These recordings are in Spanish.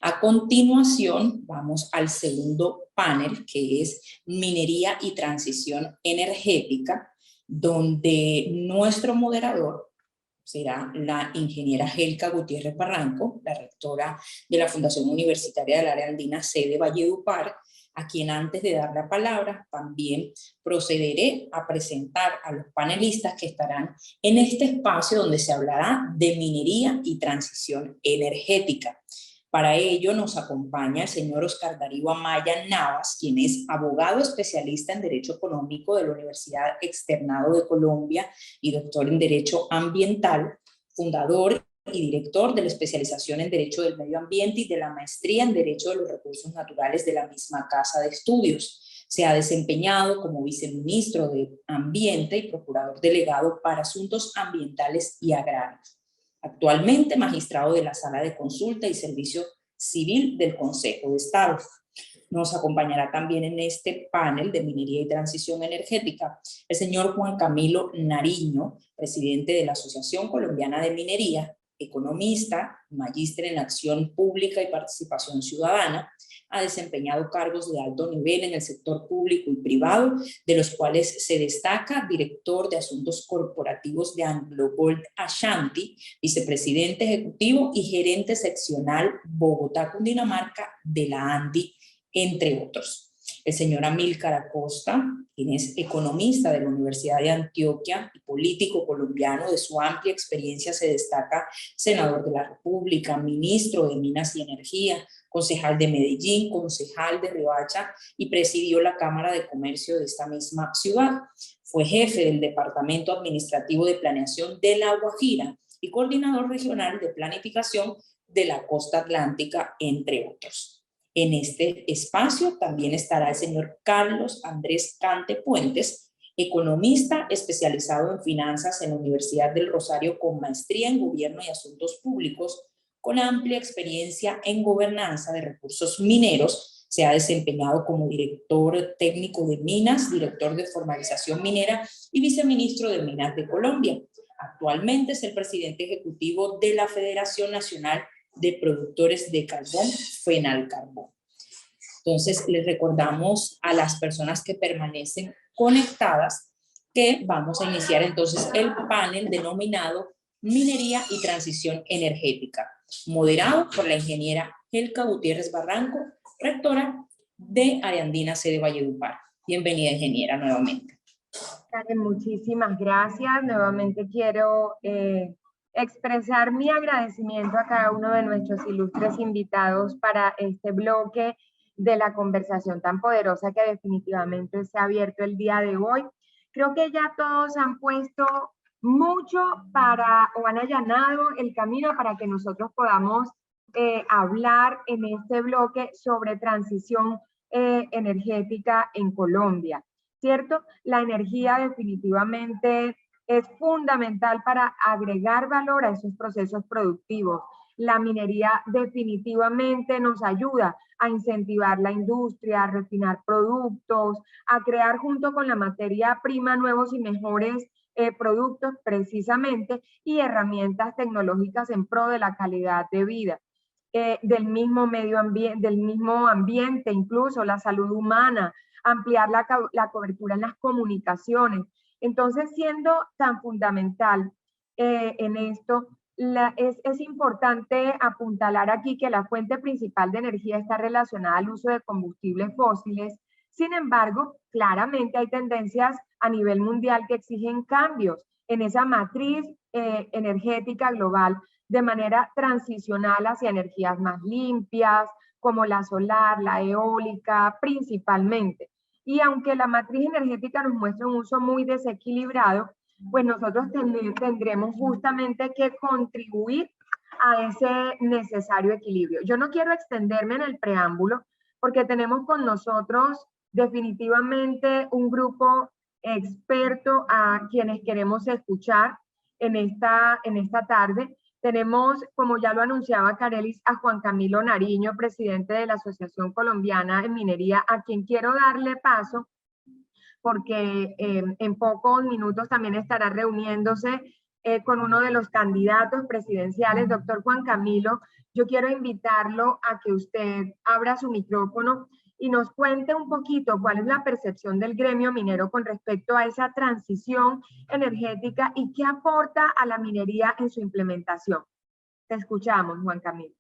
A continuación, vamos al segundo panel, que es minería y transición energética, donde nuestro moderador será la ingeniera Helka Gutiérrez Barranco, la rectora de la Fundación Universitaria del Área Andina, sede Valledupar, a quien antes de dar la palabra también procederé a presentar a los panelistas que estarán en este espacio donde se hablará de minería y transición energética. Para ello nos acompaña el señor Oscar Darío Amaya Navas, quien es abogado especialista en Derecho Económico de la Universidad Externado de Colombia y doctor en Derecho Ambiental, fundador y director de la especialización en Derecho del Medio Ambiente y de la maestría en Derecho de los Recursos Naturales de la misma Casa de Estudios. Se ha desempeñado como viceministro de Ambiente y procurador delegado para asuntos ambientales y agrarios. Actualmente magistrado de la Sala de Consulta y Servicio Civil del Consejo de Estado. Nos acompañará también en este panel de minería y transición energética el señor Juan Camilo Nariño, presidente de la Asociación Colombiana de Minería, economista, magíster en acción pública y participación ciudadana. Ha desempeñado cargos de alto nivel en el sector público y privado, de los cuales se destaca director de asuntos corporativos de Anglo Gold Ashanti, vicepresidente ejecutivo y gerente seccional Bogotá, Cundinamarca de la ANDI, entre otros. El señor Amílcar Acosta, quien es economista de la Universidad de Antioquia y político colombiano. De su amplia experiencia se destaca senador de la República, ministro de Minas y Energía, concejal de Medellín, concejal de Riohacha y presidió la Cámara de Comercio de esta misma ciudad. Fue jefe del Departamento Administrativo de Planeación de La Guajira y coordinador regional de planificación de la Costa Atlántica, entre otros. En este espacio también estará el señor Carlos Andrés Cante Puentes, economista especializado en finanzas en la Universidad del Rosario con maestría en Gobierno y Asuntos Públicos, con amplia experiencia en gobernanza de recursos mineros. Se ha desempeñado como director técnico de minas, director de formalización minera y viceministro de Minas de Colombia. Actualmente es el presidente ejecutivo de la Federación Nacional de Productores de Carbón, FENALCARBON. Entonces, les recordamos a las personas que permanecen conectadas que vamos a iniciar entonces el panel denominado Minería y Transición Energética, moderado por la ingeniera Helka Gutiérrez Barranco, rectora de Área Andina, sede Valledupar. Bienvenida, ingeniera, nuevamente. Karen, muchísimas gracias. Nuevamente quiero expresar mi agradecimiento a cada uno de nuestros ilustres invitados para este bloque de la conversación tan poderosa que definitivamente se ha abierto el día de hoy. Creo que ya todos han puesto mucho o han allanado el camino para que nosotros podamos hablar en este bloque sobre transición energética en Colombia, ¿cierto? La energía definitivamente es fundamental para agregar valor a esos procesos productivos. La minería definitivamente nos ayuda a incentivar la industria, a refinar productos, a crear junto con la materia prima nuevos y mejores productos precisamente y herramientas tecnológicas en pro de la calidad de vida. Del mismo medio ambiente, del mismo ambiente, incluso la salud humana, ampliar la cobertura en las comunicaciones. Entonces, siendo tan fundamental en esto, es importante apuntalar aquí que la fuente principal de energía está relacionada al uso de combustibles fósiles. Sin embargo, claramente hay tendencias a nivel mundial que exigen cambios en esa matriz energética global de manera transicional hacia energías más limpias, como la solar, la eólica, principalmente. Y aunque la matriz energética nos muestra un uso muy desequilibrado, pues nosotros tendremos justamente que contribuir a ese necesario equilibrio. Yo no quiero extenderme en el preámbulo, porque tenemos con nosotros definitivamente un grupo experto a quienes queremos escuchar en esta tarde. Tenemos, como ya lo anunciaba Carelis, a Juan Camilo Nariño, presidente de la Asociación Colombiana de Minería, a quien quiero darle paso porque en pocos minutos también estará reuniéndose con uno de los candidatos presidenciales, doctor Juan Camilo. yo quiero invitarlo a que usted abra su micrófono y nos cuente un poquito cuál es la percepción del gremio minero con respecto a esa transición energética y qué aporta a la minería en su implementación. Te escuchamos, Juan Camilo.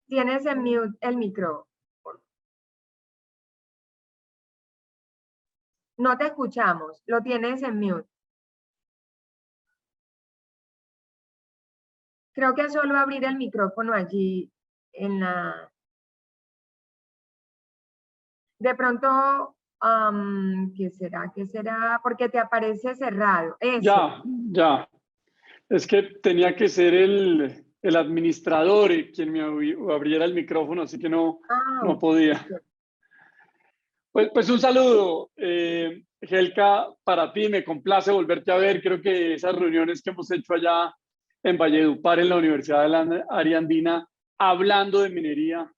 Tienes en mute el micro. No te escuchamos, lo tienes en mute. Creo que es solo abrir el micrófono allí en la... De pronto, ¿qué será? ¿Qué será? Porque te aparece cerrado. Eso. Ya. Es que tenía que ser el administrador quien me abriera el micrófono, así que no podía. Pues un saludo, Helka, para ti. Me complace volverte a ver. Creo que esas reuniones que hemos hecho allá en Valledupar, en la Universidad de la Área Andina, hablando de minería,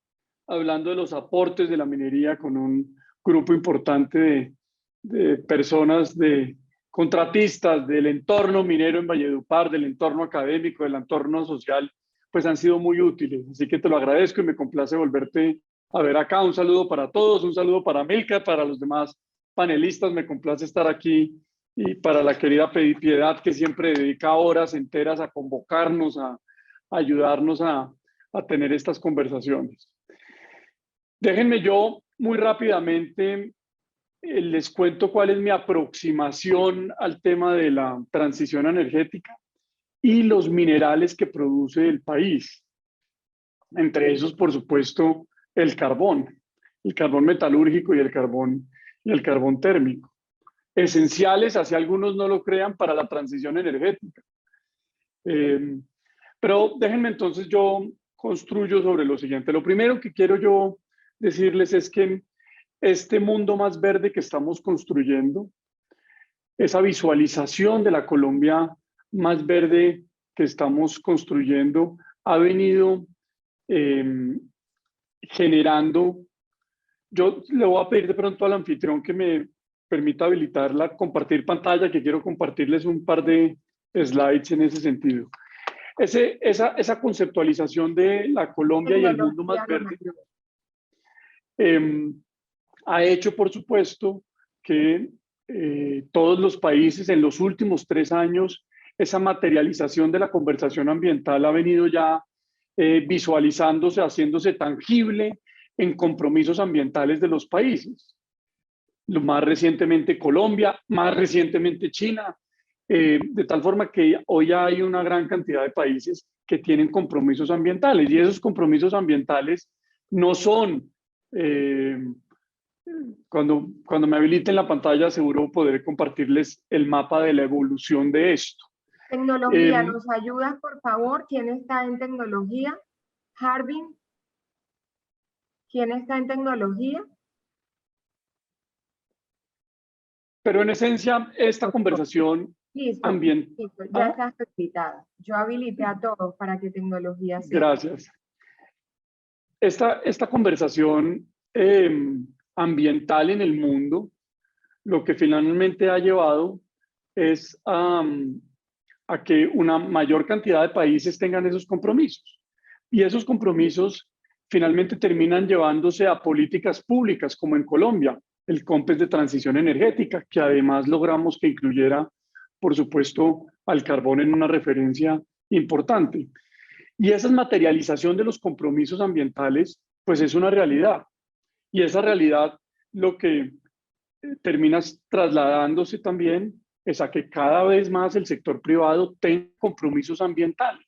hablando de los aportes de la minería con un grupo importante de personas, de contratistas del entorno minero en Valledupar, del entorno académico, del entorno social, pues han sido muy útiles. Así que te lo agradezco y me complace volverte a ver acá. Un saludo para todos, un saludo para Milka, para los demás panelistas. Me complace estar aquí, y para la querida Piedad, que siempre dedica horas enteras a convocarnos, a ayudarnos a tener estas conversaciones. Déjenme yo muy rápidamente les cuento cuál es mi aproximación al tema de la transición energética y los minerales que produce el país. Entre esos, por supuesto, el carbón metalúrgico y el carbón térmico. Esenciales, así algunos no lo crean, para la transición energética. Pero déjenme entonces, yo construyo sobre lo siguiente. Lo primero que quiero yo decirles es que este mundo más verde que estamos construyendo, esa visualización de la Colombia más verde que estamos construyendo, ha venido generando. Yo le voy a pedir de pronto al anfitrión que me permita compartir pantalla, que quiero compartirles un par de slides en ese sentido. Esa conceptualización de la Colombia y el mundo más verde ha hecho, por supuesto, que todos los países en los últimos 3 años, esa materialización de la conversación ambiental ha venido ya visualizándose, haciéndose tangible en compromisos ambientales de los países. Más recientemente Colombia, más recientemente China, de tal forma que hoy hay una gran cantidad de países que tienen compromisos ambientales, y esos compromisos ambientales no son... Cuando me habiliten la pantalla, seguro podré compartirles el mapa de la evolución de esto. Tecnología, ¿nos ayudas, por favor? ¿Quién está en tecnología? Harbin. ¿Quién está en tecnología? Pero en esencia, esta conversación ambiental... Listo, ya está habilitada. Yo habilité a todos para que tecnología sea. Gracias. Esta conversación ambiental en el mundo, lo que finalmente ha llevado es a que una mayor cantidad de países tengan esos compromisos. Y esos compromisos finalmente terminan llevándose a políticas públicas, como en Colombia, el COMPES de transición energética, que además logramos que incluyera, por supuesto, al carbón en una referencia importante. Y esa materialización de los compromisos ambientales, pues es una realidad. Y esa realidad lo que termina trasladándose también es a que cada vez más el sector privado tenga compromisos ambientales.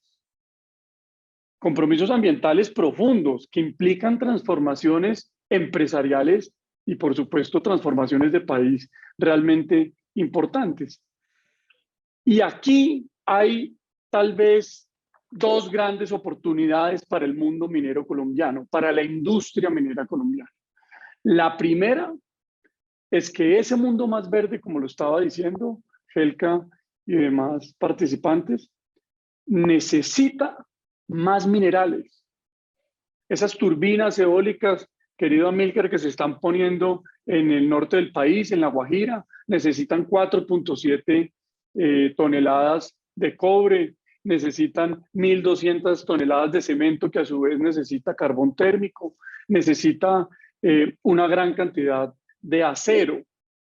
Compromisos ambientales profundos que implican transformaciones empresariales y, por supuesto, transformaciones de país realmente importantes. Y aquí hay tal vez 2 grandes oportunidades para el mundo minero colombiano, para la industria minera colombiana. La primera es que ese mundo más verde, como lo estaba diciendo Helka y demás participantes, necesita más minerales. Esas turbinas eólicas, querido Amílcar, que se están poniendo en el norte del país, en La Guajira, necesitan 4.7 toneladas de cobre, necesitan 1.200 toneladas de cemento que a su vez necesita carbón térmico, necesita una gran cantidad de acero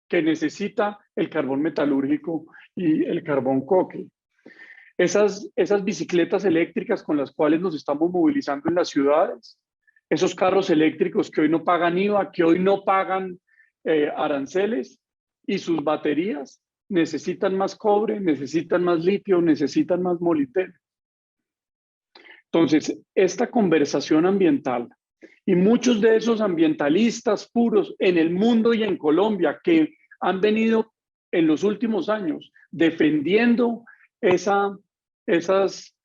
que necesita el carbón metalúrgico y el carbón coque. Esas bicicletas eléctricas con las cuales nos estamos movilizando en las ciudades, esos carros eléctricos que hoy no pagan IVA, que hoy no pagan aranceles, y sus baterías necesitan más cobre, necesitan más litio, necesitan más molibdeno. Entonces, esta conversación ambiental y muchos de esos ambientalistas puros en el mundo y en Colombia que han venido en los últimos años defendiendo esas,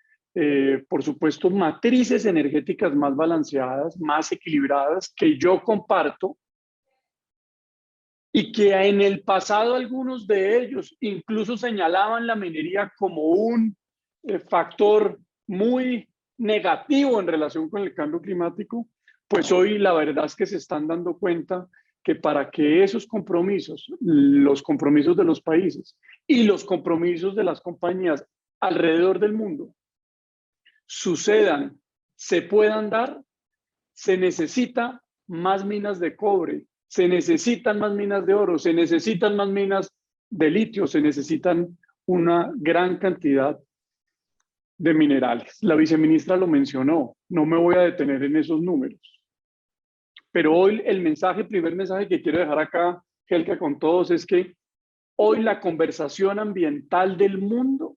por supuesto, matrices energéticas más balanceadas, más equilibradas, que yo comparto, y que en el pasado algunos de ellos incluso señalaban la minería como un factor muy negativo en relación con el cambio climático, pues hoy la verdad es que se están dando cuenta que para que esos compromisos, los compromisos de los países y los compromisos de las compañías alrededor del mundo sucedan, se puedan dar, se necesita más minas de cobre, se necesitan más minas de oro, se necesitan más minas de litio, se necesitan una gran cantidad de minerales. La viceministra lo mencionó, no me voy a detener en esos números. Pero hoy el primer mensaje que quiero dejar acá, Helka, con todos, es que hoy la conversación ambiental del mundo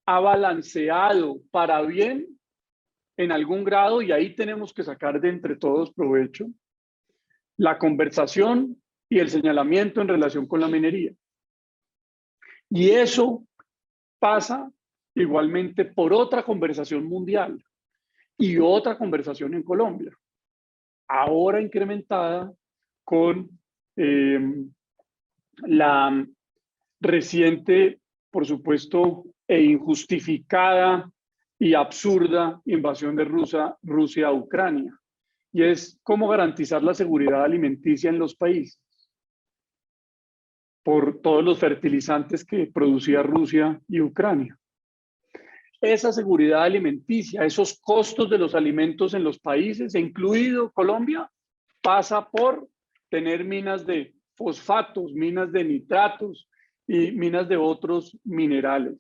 ha balanceado para bien en algún grado, y ahí tenemos que sacar de entre todos provecho, la conversación y el señalamiento en relación con la minería. Y eso pasa igualmente por otra conversación mundial y otra conversación en Colombia, ahora incrementada con la reciente, por supuesto, e injustificada y absurda invasión de Rusia a Ucrania. Y es cómo garantizar la seguridad alimenticia en los países por todos los fertilizantes que producía Rusia y Ucrania. Esa seguridad alimenticia, esos costos de los alimentos en los países, incluido Colombia, pasa por tener minas de fosfatos, minas de nitratos y minas de otros minerales.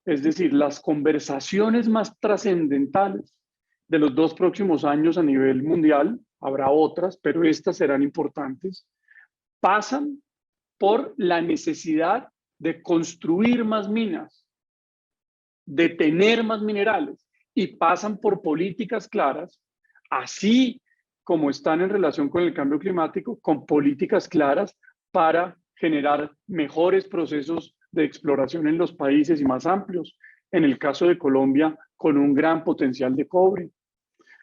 Es decir, las conversaciones más trascendentales de los 2 próximos años a nivel mundial, habrá otras, pero estas serán importantes, pasan por la necesidad de construir más minas, de tener más minerales, y pasan por políticas claras, así como están en relación con el cambio climático, con políticas claras para generar mejores procesos de exploración en los países y más amplios. En el caso de Colombia, con un gran potencial de cobre.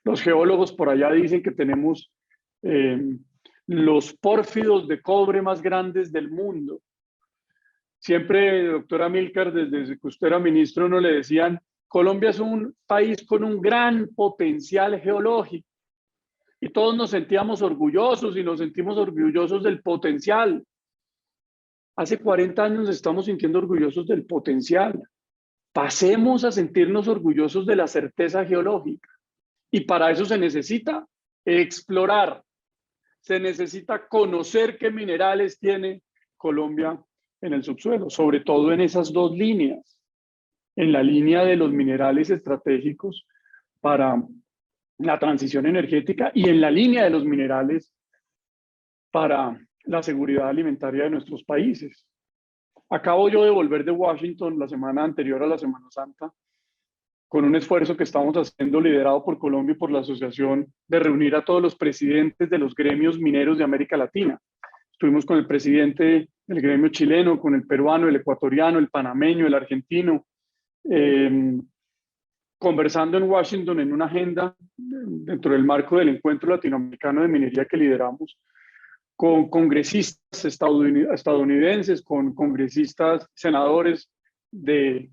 Los geólogos por allá dicen que tenemos los pórfidos de cobre más grandes del mundo. Siempre, doctora Milcar, desde que usted era ministro, nos le decían, Colombia es un país con un gran potencial geológico. Y todos nos sentíamos orgullosos y nos sentimos orgullosos del potencial. Hace 40 años nos estamos sintiendo orgullosos del potencial. Pasemos a sentirnos orgullosos de la certeza geológica. Y para eso se necesita explorar. Se necesita conocer qué minerales tiene Colombia en el subsuelo, sobre todo en esas 2 líneas. En la línea de los minerales estratégicos para la transición energética y en la línea de los minerales para la seguridad alimentaria de nuestros países. Acabo yo de volver de Washington la semana anterior a la Semana Santa con un esfuerzo que estamos haciendo liderado por Colombia y por la asociación de reunir a todos los presidentes de los gremios mineros de América Latina. Estuvimos con el presidente del gremio chileno, con el peruano, el ecuatoriano, el panameño, el argentino, conversando en Washington en una agenda dentro del marco del Encuentro Latinoamericano de Minería que lideramos, con congresistas estadounidenses, con congresistas, senadores de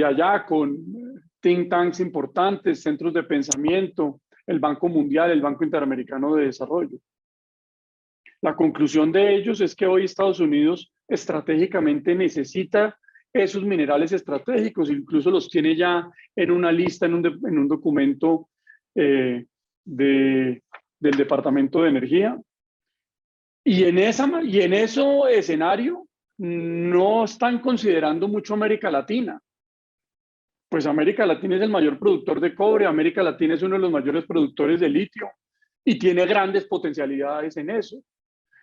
allá, con think tanks importantes, centros de pensamiento, el Banco Mundial, el Banco Interamericano de Desarrollo. La conclusión de ellos es que hoy Estados Unidos estratégicamente necesita esos minerales estratégicos, incluso los tiene ya en una lista, en un documento del Departamento de Energía. Y en ese escenario no están considerando mucho América Latina. Pues América Latina es el mayor productor de cobre, América Latina es uno de los mayores productores de litio y tiene grandes potencialidades en eso.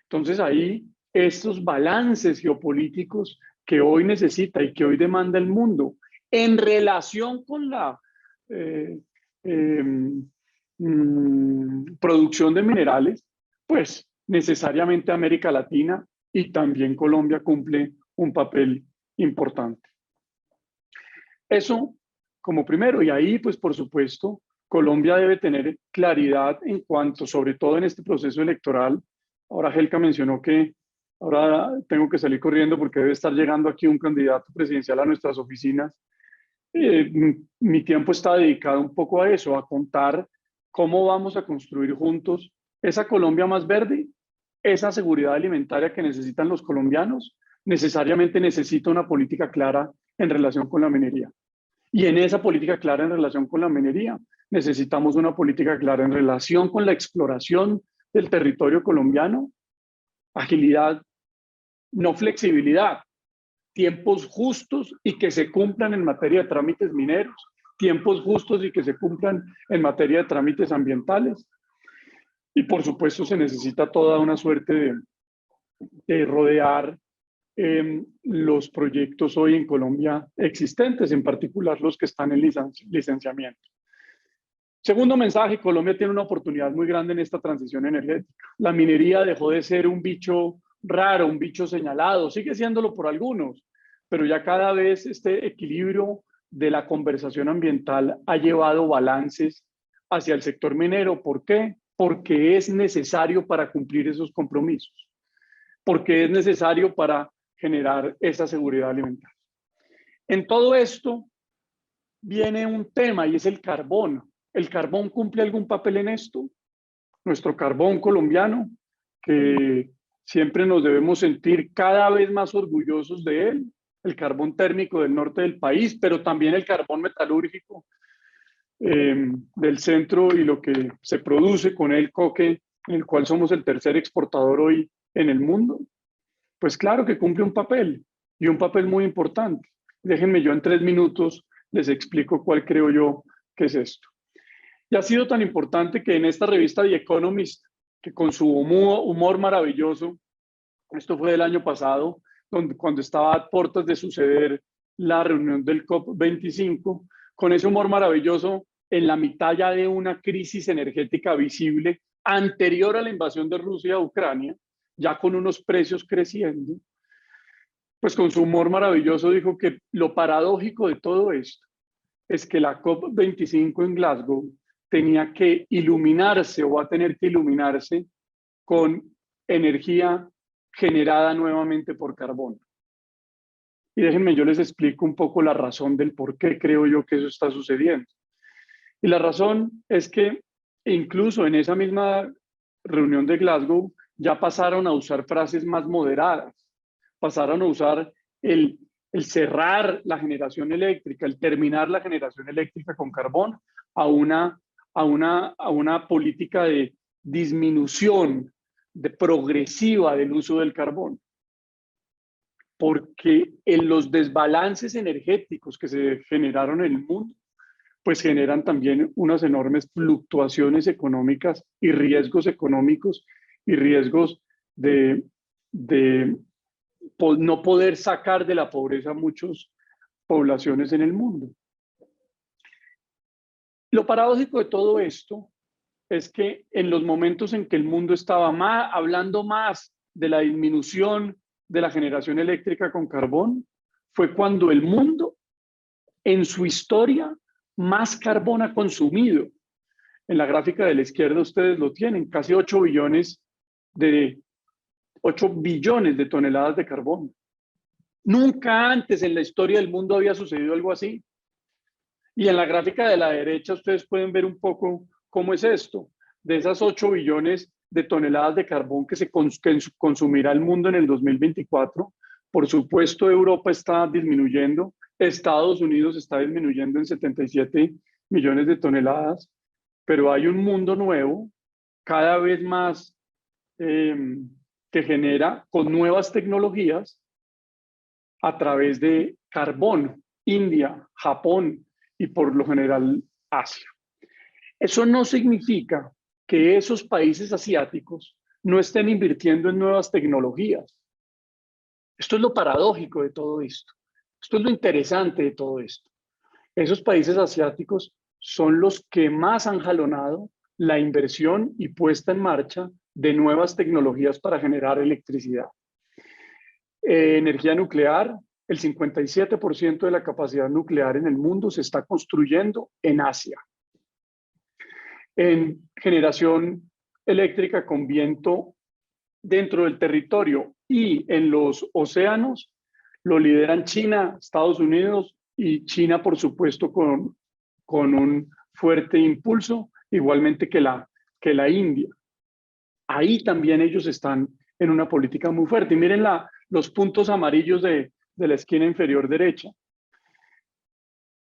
Entonces ahí estos balances geopolíticos que hoy necesita y que hoy demanda el mundo en relación con la producción de minerales, pues necesariamente América Latina y también Colombia cumple un papel importante. Eso como primero, y ahí pues por supuesto Colombia debe tener claridad en cuanto, sobre todo en este proceso electoral. Ahora Helka mencionó que ahora tengo que salir corriendo porque debe estar llegando aquí un candidato presidencial a nuestras oficinas. Mi tiempo está dedicado un poco a eso, a contar cómo vamos a construir juntos esa Colombia más verde, esa seguridad alimentaria que necesitan los colombianos. Necesariamente necesita una política clara en relación con la minería. Y en esa política clara en relación con la minería, necesitamos una política clara en relación con la exploración del territorio colombiano, agilidad, no flexibilidad, tiempos justos y que se cumplan en materia de trámites mineros, tiempos justos y que se cumplan en materia de trámites ambientales. Y por supuesto se necesita toda una suerte de rodear los proyectos hoy en Colombia existentes, en particular los que están en licenciamiento. Segundo mensaje, Colombia tiene una oportunidad muy grande en esta transición energética. La minería dejó de ser un bicho raro, un bicho señalado, sigue siéndolo por algunos, pero ya cada vez este equilibrio de la conversación ambiental ha llevado balances hacia el sector minero. ¿Por qué? Porque es necesario para cumplir esos compromisos, porque es necesario para generar esa seguridad alimentaria. En todo esto viene un tema y es el carbón. ¿El carbón cumple algún papel en esto? Nuestro carbón colombiano, que siempre nos debemos sentir cada vez más orgullosos de él, el carbón térmico del norte del país, pero también el carbón metalúrgico del centro y lo que se produce con el coque, en el cual somos el tercer exportador hoy en el mundo. Pues claro que cumple un papel, y un papel muy importante. Déjenme yo en 3 minutos les explico cuál creo yo que es esto. Y ha sido tan importante que en esta revista The Economist, que con su humor maravilloso, esto fue del año pasado, cuando estaba a puertas de suceder la reunión del COP25, con ese humor maravilloso, en la mitad ya de una crisis energética visible anterior a la invasión de Rusia a Ucrania, ya con unos precios creciendo, pues con su humor maravilloso dijo que lo paradójico de todo esto es que la COP25 en Glasgow tenía que iluminarse o va a tener que iluminarse con energía generada nuevamente por carbón. Y déjenme, yo les explico un poco la razón del por qué creo yo que eso está sucediendo. Y la razón es que incluso en esa misma reunión de Glasgow ya pasaron a usar frases más moderadas, pasaron a usar el cerrar la generación eléctrica, el terminar la generación eléctrica con carbón a una política de disminución progresiva del uso del carbón. Porque en los desbalances energéticos que se generaron en el mundo, pues generan también unas enormes fluctuaciones económicas y riesgos económicos y riesgos de no poder sacar de la pobreza muchas poblaciones en el mundo. Lo paradójico de todo esto es que en los momentos en que el mundo estaba hablando más de la disminución de la generación eléctrica con carbón, fue cuando el mundo en su historia más carbón ha consumido. En la gráfica de la izquierda ustedes lo tienen, casi 8 billones de toneladas de carbón. Nunca antes en la historia del mundo había sucedido algo así. Y en la gráfica de la derecha ustedes pueden ver un poco cómo es esto. De esas 8 billones de toneladas de carbón que consumirá el mundo en el 2024, Por supuesto, Europa está disminuyendo, Estados Unidos está disminuyendo en 77 millones de toneladas, pero hay un mundo nuevo, cada vez más que genera con nuevas tecnologías a través de carbón, India, Japón y por lo general Asia. Eso no significa que esos países asiáticos no estén invirtiendo en nuevas tecnologías. Esto es lo paradójico de todo esto. Esto es lo interesante de todo esto. Esos países asiáticos son los que más han jalonado la inversión y puesta en marcha de nuevas tecnologías para generar electricidad. Energía nuclear, el 57% de la capacidad nuclear en el mundo se está construyendo en Asia. En generación eléctrica con viento dentro del territorio y en los océanos, lo lideran China, Estados Unidos y China, por supuesto, con un fuerte impulso, igualmente que la India. Ahí también ellos están en una política muy fuerte. Y miren los puntos amarillos de la esquina inferior derecha.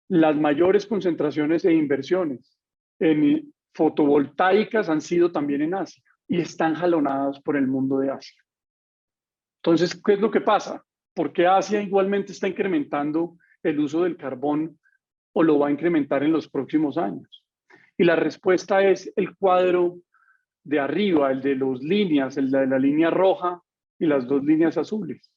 Las mayores concentraciones de inversiones en fotovoltaicas han sido también en Asia y están jalonadas por el mundo de Asia. Entonces, ¿qué es lo que pasa? ¿Por qué Asia igualmente está incrementando el uso del carbón o lo va a incrementar en los próximos años? Y la respuesta es el cuadro de arriba, el de las líneas, el de la línea roja y las dos líneas azules,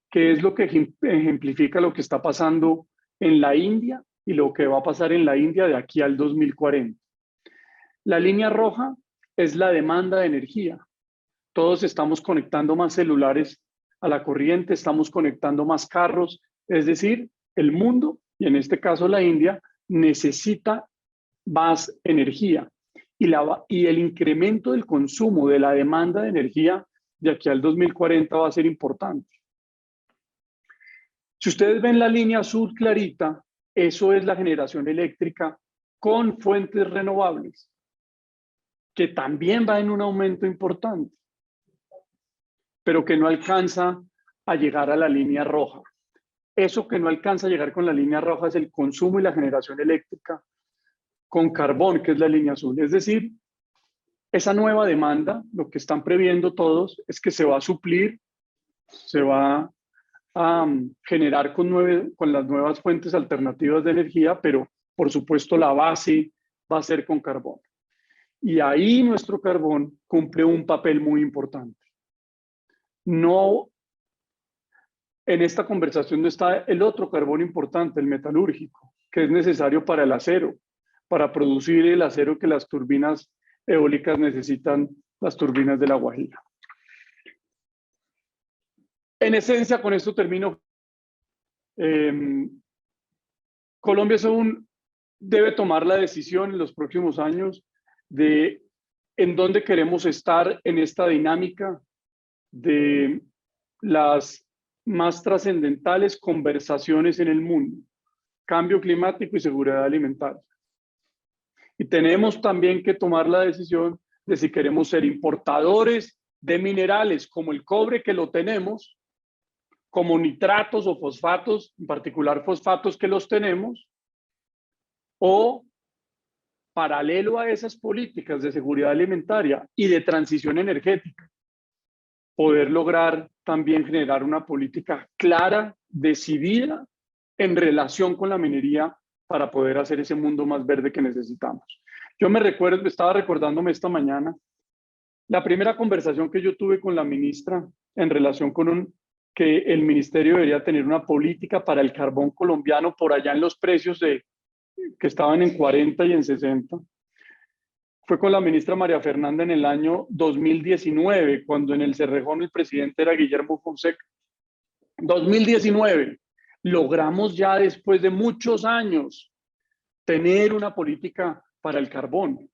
que es lo que ejemplifica lo que está pasando en la India y lo que va a pasar en la India de aquí al 2040. La línea roja es la demanda de energía. Todos estamos conectando más celulares a la corriente, estamos conectando más carros, es decir, el mundo, y en este caso la India, necesita más energía. Y el incremento del consumo de la demanda de energía de aquí al 2040 va a ser importante. Si ustedes ven la línea azul clarita, eso es la generación eléctrica con fuentes renovables, que también va en un aumento importante, pero que no alcanza a llegar a la línea roja. Eso que no alcanza a llegar con la línea roja es el consumo y la generación eléctrica con carbón, que es la línea azul. Es decir, esa nueva demanda, lo que están previendo todos es que se va a suplir, se va a generar con las nuevas fuentes alternativas de energía, pero por supuesto la base va a ser con carbón. Y ahí nuestro carbón cumple un papel muy importante. No, en esta conversación no está el otro carbón importante, el metalúrgico, que es necesario para el acero, para producir el acero que las turbinas eólicas necesitan, las turbinas de La Guajira. En esencia, con esto termino. Colombia debe tomar la decisión en los próximos años de en dónde queremos estar en esta dinámica de las más trascendentales conversaciones en el mundo: cambio climático y seguridad alimentaria. Y tenemos también que tomar la decisión de si queremos ser importadores de minerales como el cobre, que lo tenemos, como nitratos o fosfatos, en particular fosfatos que los tenemos, o paralelo a esas políticas de seguridad alimentaria y de transición energética, poder lograr también generar una política clara, decidida, en relación con la minería para poder hacer ese mundo más verde que necesitamos. Yo estaba recordándome esta mañana, la primera conversación que yo tuve con la ministra en relación con que el ministerio debería tener una política para el carbón colombiano por allá en los precios que estaban en 40 y en 60. Fue con la ministra María Fernanda en el año 2019, cuando en el Cerrejón el presidente era Guillermo Fonseca. 2019, logramos ya después de muchos años tener una política para el carbón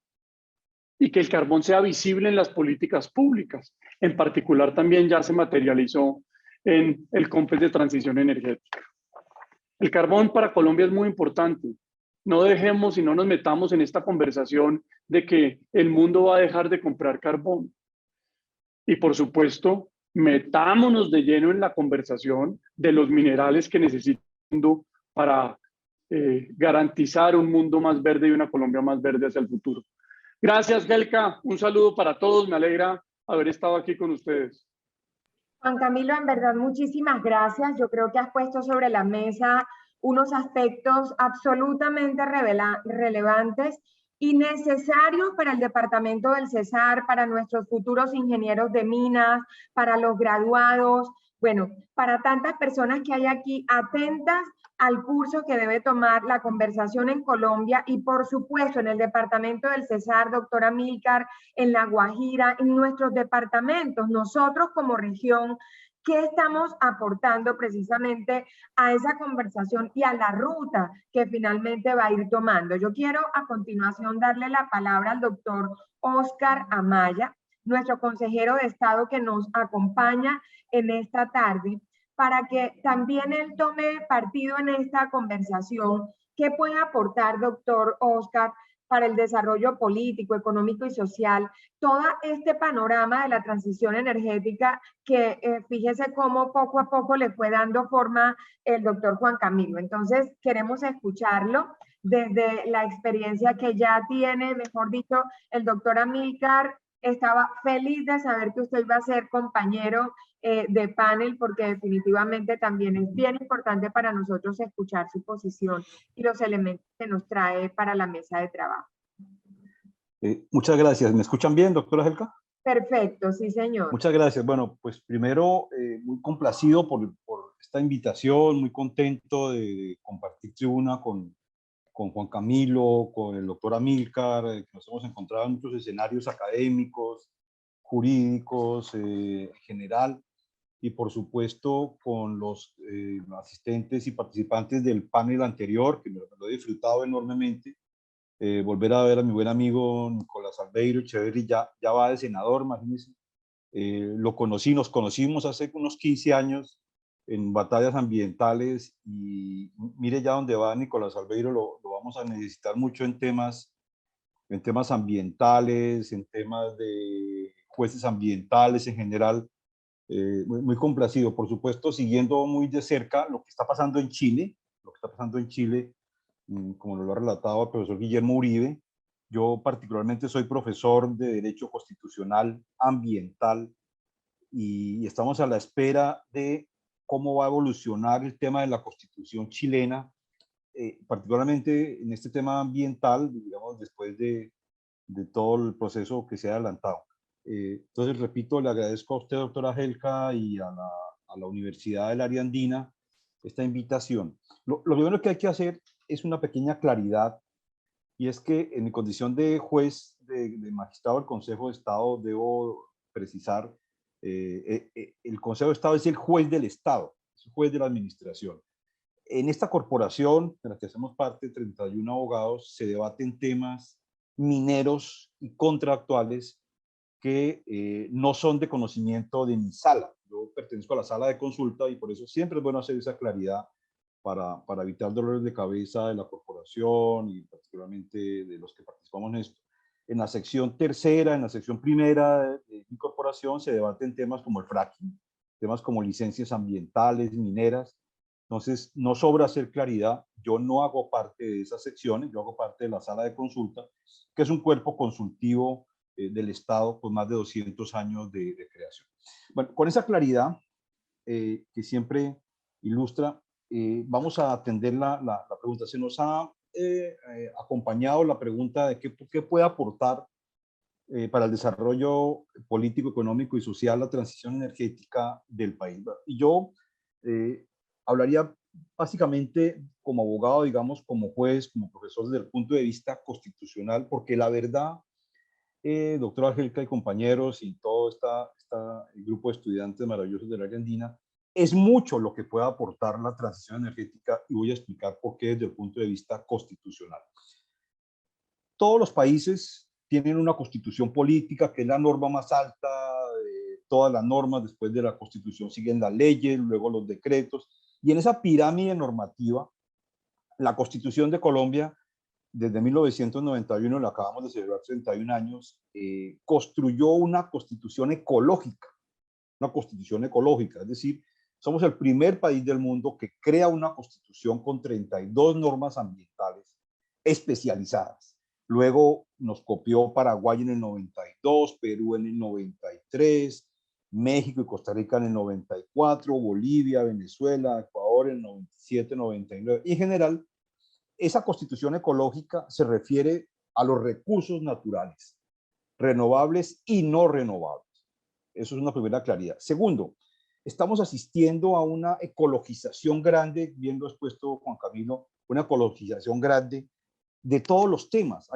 y que el carbón sea visible en las políticas públicas. En particular también ya se materializó en el COMPES de transición energética. El carbón para Colombia es muy importante. No dejemos y no nos metamos en esta conversación de que el mundo va a dejar de comprar carbón. Y por supuesto, metámonos de lleno en la conversación de los minerales que necesitamos para garantizar un mundo más verde y una Colombia más verde hacia el futuro. Gracias, Helka. Un saludo para todos. Me alegra haber estado aquí con ustedes. Juan Camilo, en verdad, muchísimas gracias. Yo creo que has puesto sobre la mesa unos aspectos absolutamente relevantes y necesarios para el departamento del Cesar, para nuestros futuros ingenieros de minas, para los graduados, bueno, para tantas personas que hay aquí atentas al curso que debe tomar la conversación en Colombia y por supuesto en el departamento del Cesar, doctora Amílcar, en La Guajira, en nuestros departamentos, nosotros como región, ¿qué estamos aportando precisamente a esa conversación y a la ruta que finalmente va a ir tomando? Yo quiero a continuación darle la palabra al doctor Oscar Amaya, nuestro consejero de Estado que nos acompaña en esta tarde, para que también él tome partido en esta conversación. ¿Qué puede aportar, doctor Oscar, para el desarrollo político, económico y social, todo este panorama de la transición energética que fíjese cómo poco a poco le fue dando forma el doctor Juan Camilo? Entonces, queremos escucharlo desde la experiencia que ya tiene, mejor dicho, el doctor Amílcar. Estaba feliz de saber que usted iba a ser compañero de panel, porque definitivamente también es bien importante para nosotros escuchar su posición y los elementos que nos trae para la mesa de trabajo. Muchas gracias. ¿Me escuchan bien, doctora Helka? Perfecto, sí, señor. Muchas gracias. Bueno, pues primero, muy complacido por esta invitación, muy contento de compartir tribuna con Juan Camilo, con el doctor Amílcar, que nos hemos encontrado en muchos escenarios académicos, jurídicos, en general, y por supuesto con los asistentes y participantes del panel anterior, que me lo he disfrutado enormemente. Volver a ver a mi buen amigo Nicolás Albeiro Echeverry, ya va de senador, imagínense. Nos conocimos hace unos 15 años en batallas ambientales y mire ya dónde va Nicolás Albeiro, lo vamos a necesitar mucho en temas ambientales, en temas de jueces ambientales en general. Muy complacido, por supuesto, siguiendo muy de cerca lo que está pasando en Chile, como lo ha relatado el profesor Guillermo Uribe. Yo particularmente soy profesor de Derecho Constitucional Ambiental y estamos a la espera de cómo va a evolucionar el tema de la Constitución chilena, particularmente en este tema ambiental, digamos, después de todo el proceso que se ha adelantado. Entonces, repito, le agradezco a usted, doctora Helka, y a la Universidad del Área Andina esta invitación. Lo primero que hay que hacer es una pequeña claridad, y es que en mi condición de juez, de magistrado del Consejo de Estado, debo precisar, el Consejo de Estado es el juez del Estado, es el juez de la administración. En esta corporación, de la que hacemos parte, 31 abogados, se debaten temas mineros y contractuales que no son de conocimiento de mi sala. Yo pertenezco a la sala de consulta y por eso siempre es bueno hacer esa claridad para evitar dolores de cabeza de la corporación y particularmente de los que participamos en esto. En la sección tercera, en la sección primera de mi corporación se debaten temas como el fracking, temas como licencias ambientales, mineras. Entonces, no sobra hacer claridad. Yo no hago parte de esas secciones, yo hago parte de la sala de consulta, que es un cuerpo consultivo del Estado con más de 200 años de creación. Bueno, con esa claridad que siempre ilustra, vamos a atender la pregunta. Se nos ha acompañado la pregunta de qué puede aportar para el desarrollo político, económico y social la transición energética del país. Y yo hablaría básicamente como abogado, digamos, como juez, como profesor desde el punto de vista constitucional, porque la verdad, doctora Helka y compañeros y todo el grupo de estudiantes maravillosos del área andina, es mucho lo que puede aportar la transición energética y voy a explicar por qué desde el punto de vista constitucional. Todos los países tienen una constitución política que es la norma más alta de todas las normas. Después de la constitución siguen las leyes, luego los decretos, y en esa pirámide normativa, la Constitución de Colombia, desde 1991, la acabamos de celebrar 31 años, construyó una constitución ecológica. una constitución ecológica, es decir, somos el primer país del mundo que crea una constitución con 32 normas ambientales especializadas. Luego nos copió Paraguay en el 92, Perú en el 93, México y Costa Rica en el 94, Bolivia, Venezuela, Ecuador en el 97, 99. Y en general, esa constitución ecológica se refiere a los recursos naturales, renovables y no renovables. Eso es una primera claridad. Segundo, estamos asistiendo a una ecologización grande, bien lo ha expuesto Juan Camilo, una ecologización grande de todos los temas.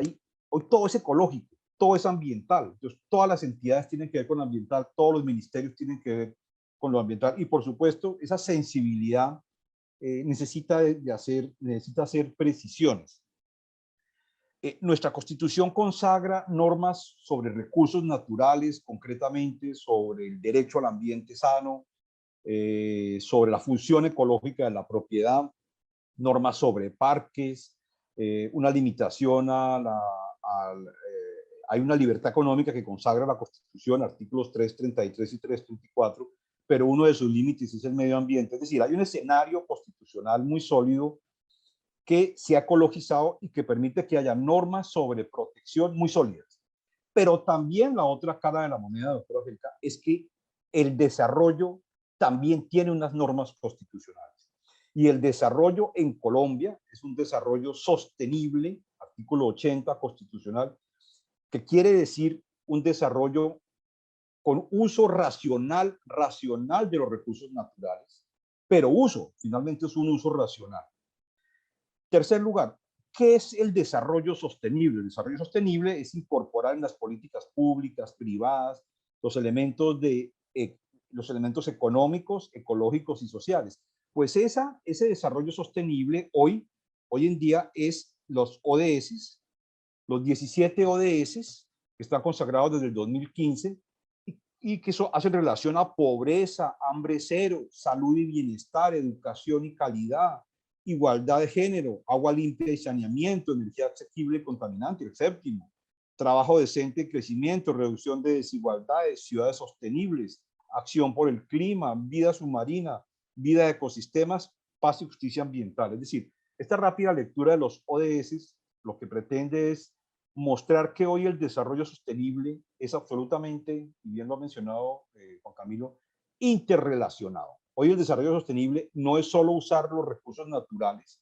Hoy todo es ecológico, todo es ambiental. Entonces, todas las entidades tienen que ver con lo ambiental, todos los ministerios tienen que ver con lo ambiental. Y por supuesto, esa sensibilidad necesita hacer precisiones. Nuestra Constitución consagra normas sobre recursos naturales, concretamente sobre el derecho al ambiente sano, sobre la función ecológica de la propiedad, normas sobre parques, una limitación hay una libertad económica que consagra la Constitución, artículos 333 y 334, pero uno de sus límites es el medio ambiente. Es decir, hay un escenario constitucional muy sólido que se ha ecologizado y que permite que haya normas sobre protección muy sólidas. Pero también la otra cara de la moneda, doctora Angélica, es que el desarrollo también tiene unas normas constitucionales. Y el desarrollo en Colombia es un desarrollo sostenible, artículo 80 constitucional, que quiere decir un desarrollo con uso racional de los recursos naturales, pero finalmente es un uso racional. Tercer lugar, ¿qué es el desarrollo sostenible? El desarrollo sostenible es incorporar en las políticas públicas, privadas, los elementos económicos, ecológicos y sociales. Pues ese desarrollo sostenible hoy en día es los ODS, los 17 ODS que están consagrados desde el 2015 y que hacen relación a pobreza, hambre cero, salud y bienestar, educación y calidad, igualdad de género, agua limpia y saneamiento, energía asequible y contaminante. El séptimo, trabajo decente y crecimiento, reducción de desigualdades, ciudades sostenibles, acción por el clima, vida submarina, vida de ecosistemas, paz y justicia ambiental. Es decir, esta rápida lectura de los ODS lo que pretende es mostrar que hoy el desarrollo sostenible es absolutamente, y bien lo ha mencionado Juan Camilo, interrelacionado. Hoy el desarrollo sostenible no es solo usar los recursos naturales,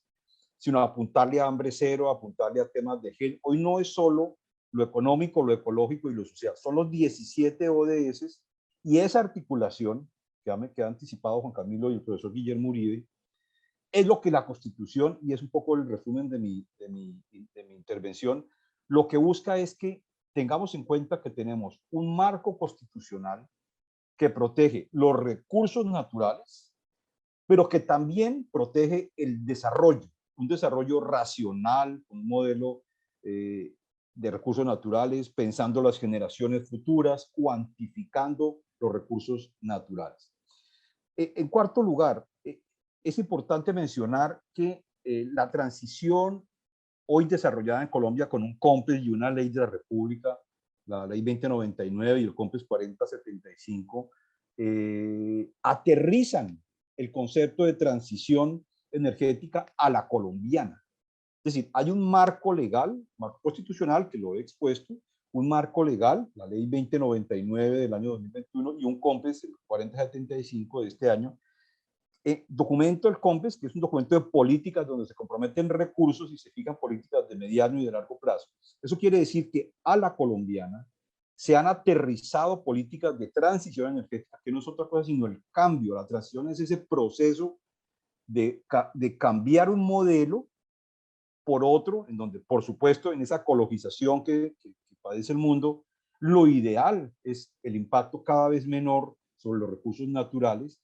sino apuntarle a hambre cero, apuntarle a temas de género. Hoy no es solo lo económico, lo ecológico y lo social. Son los 17 ODS y esa articulación que ha anticipado Juan Camilo y el profesor Guillermo Uribe es lo que la Constitución, y es un poco el resumen de mi intervención, lo que busca es que tengamos en cuenta que tenemos un marco constitucional que protege los recursos naturales, pero que también protege el desarrollo, un desarrollo racional, un modelo de recursos naturales, pensando las generaciones futuras, cuantificando los recursos naturales. En cuarto lugar, es importante mencionar que la transición hoy desarrollada en Colombia con un COMPES y una ley de la República, la ley 2099 y el COMPES 4075, aterrizan el concepto de transición energética a la colombiana. Es decir, hay un marco legal, marco constitucional que lo he expuesto, un marco legal, la ley 2099 del año 2021 y un COMPES, el 4075 de este año, documento el COMPES, que es un documento de políticas donde se comprometen recursos y se fijan políticas de mediano y de largo plazo. Eso quiere decir que a la colombiana se han aterrizado políticas de transición energética, que no es otra cosa sino el cambio. La transición es ese proceso de cambiar un modelo por otro, en donde, por supuesto, en esa ecologización que padece el mundo, lo ideal es el impacto cada vez menor sobre los recursos naturales,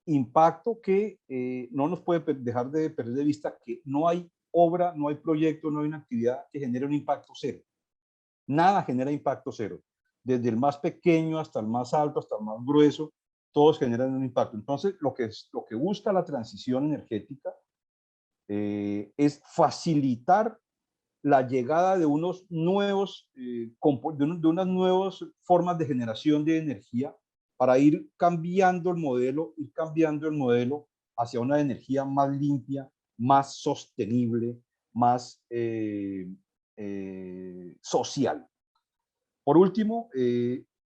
impacto que no nos puede dejar de perder de vista que no hay obra, no hay proyecto, no hay una actividad que genere un impacto cero. Nada genera impacto cero. Desde el más pequeño hasta el más alto, hasta el más grueso, todos generan un impacto. Entonces, lo que busca la transición energética es facilitar la llegada de unas nuevas formas de generación de energía para ir cambiando el modelo hacia una energía más limpia, más sostenible, más social. Por último,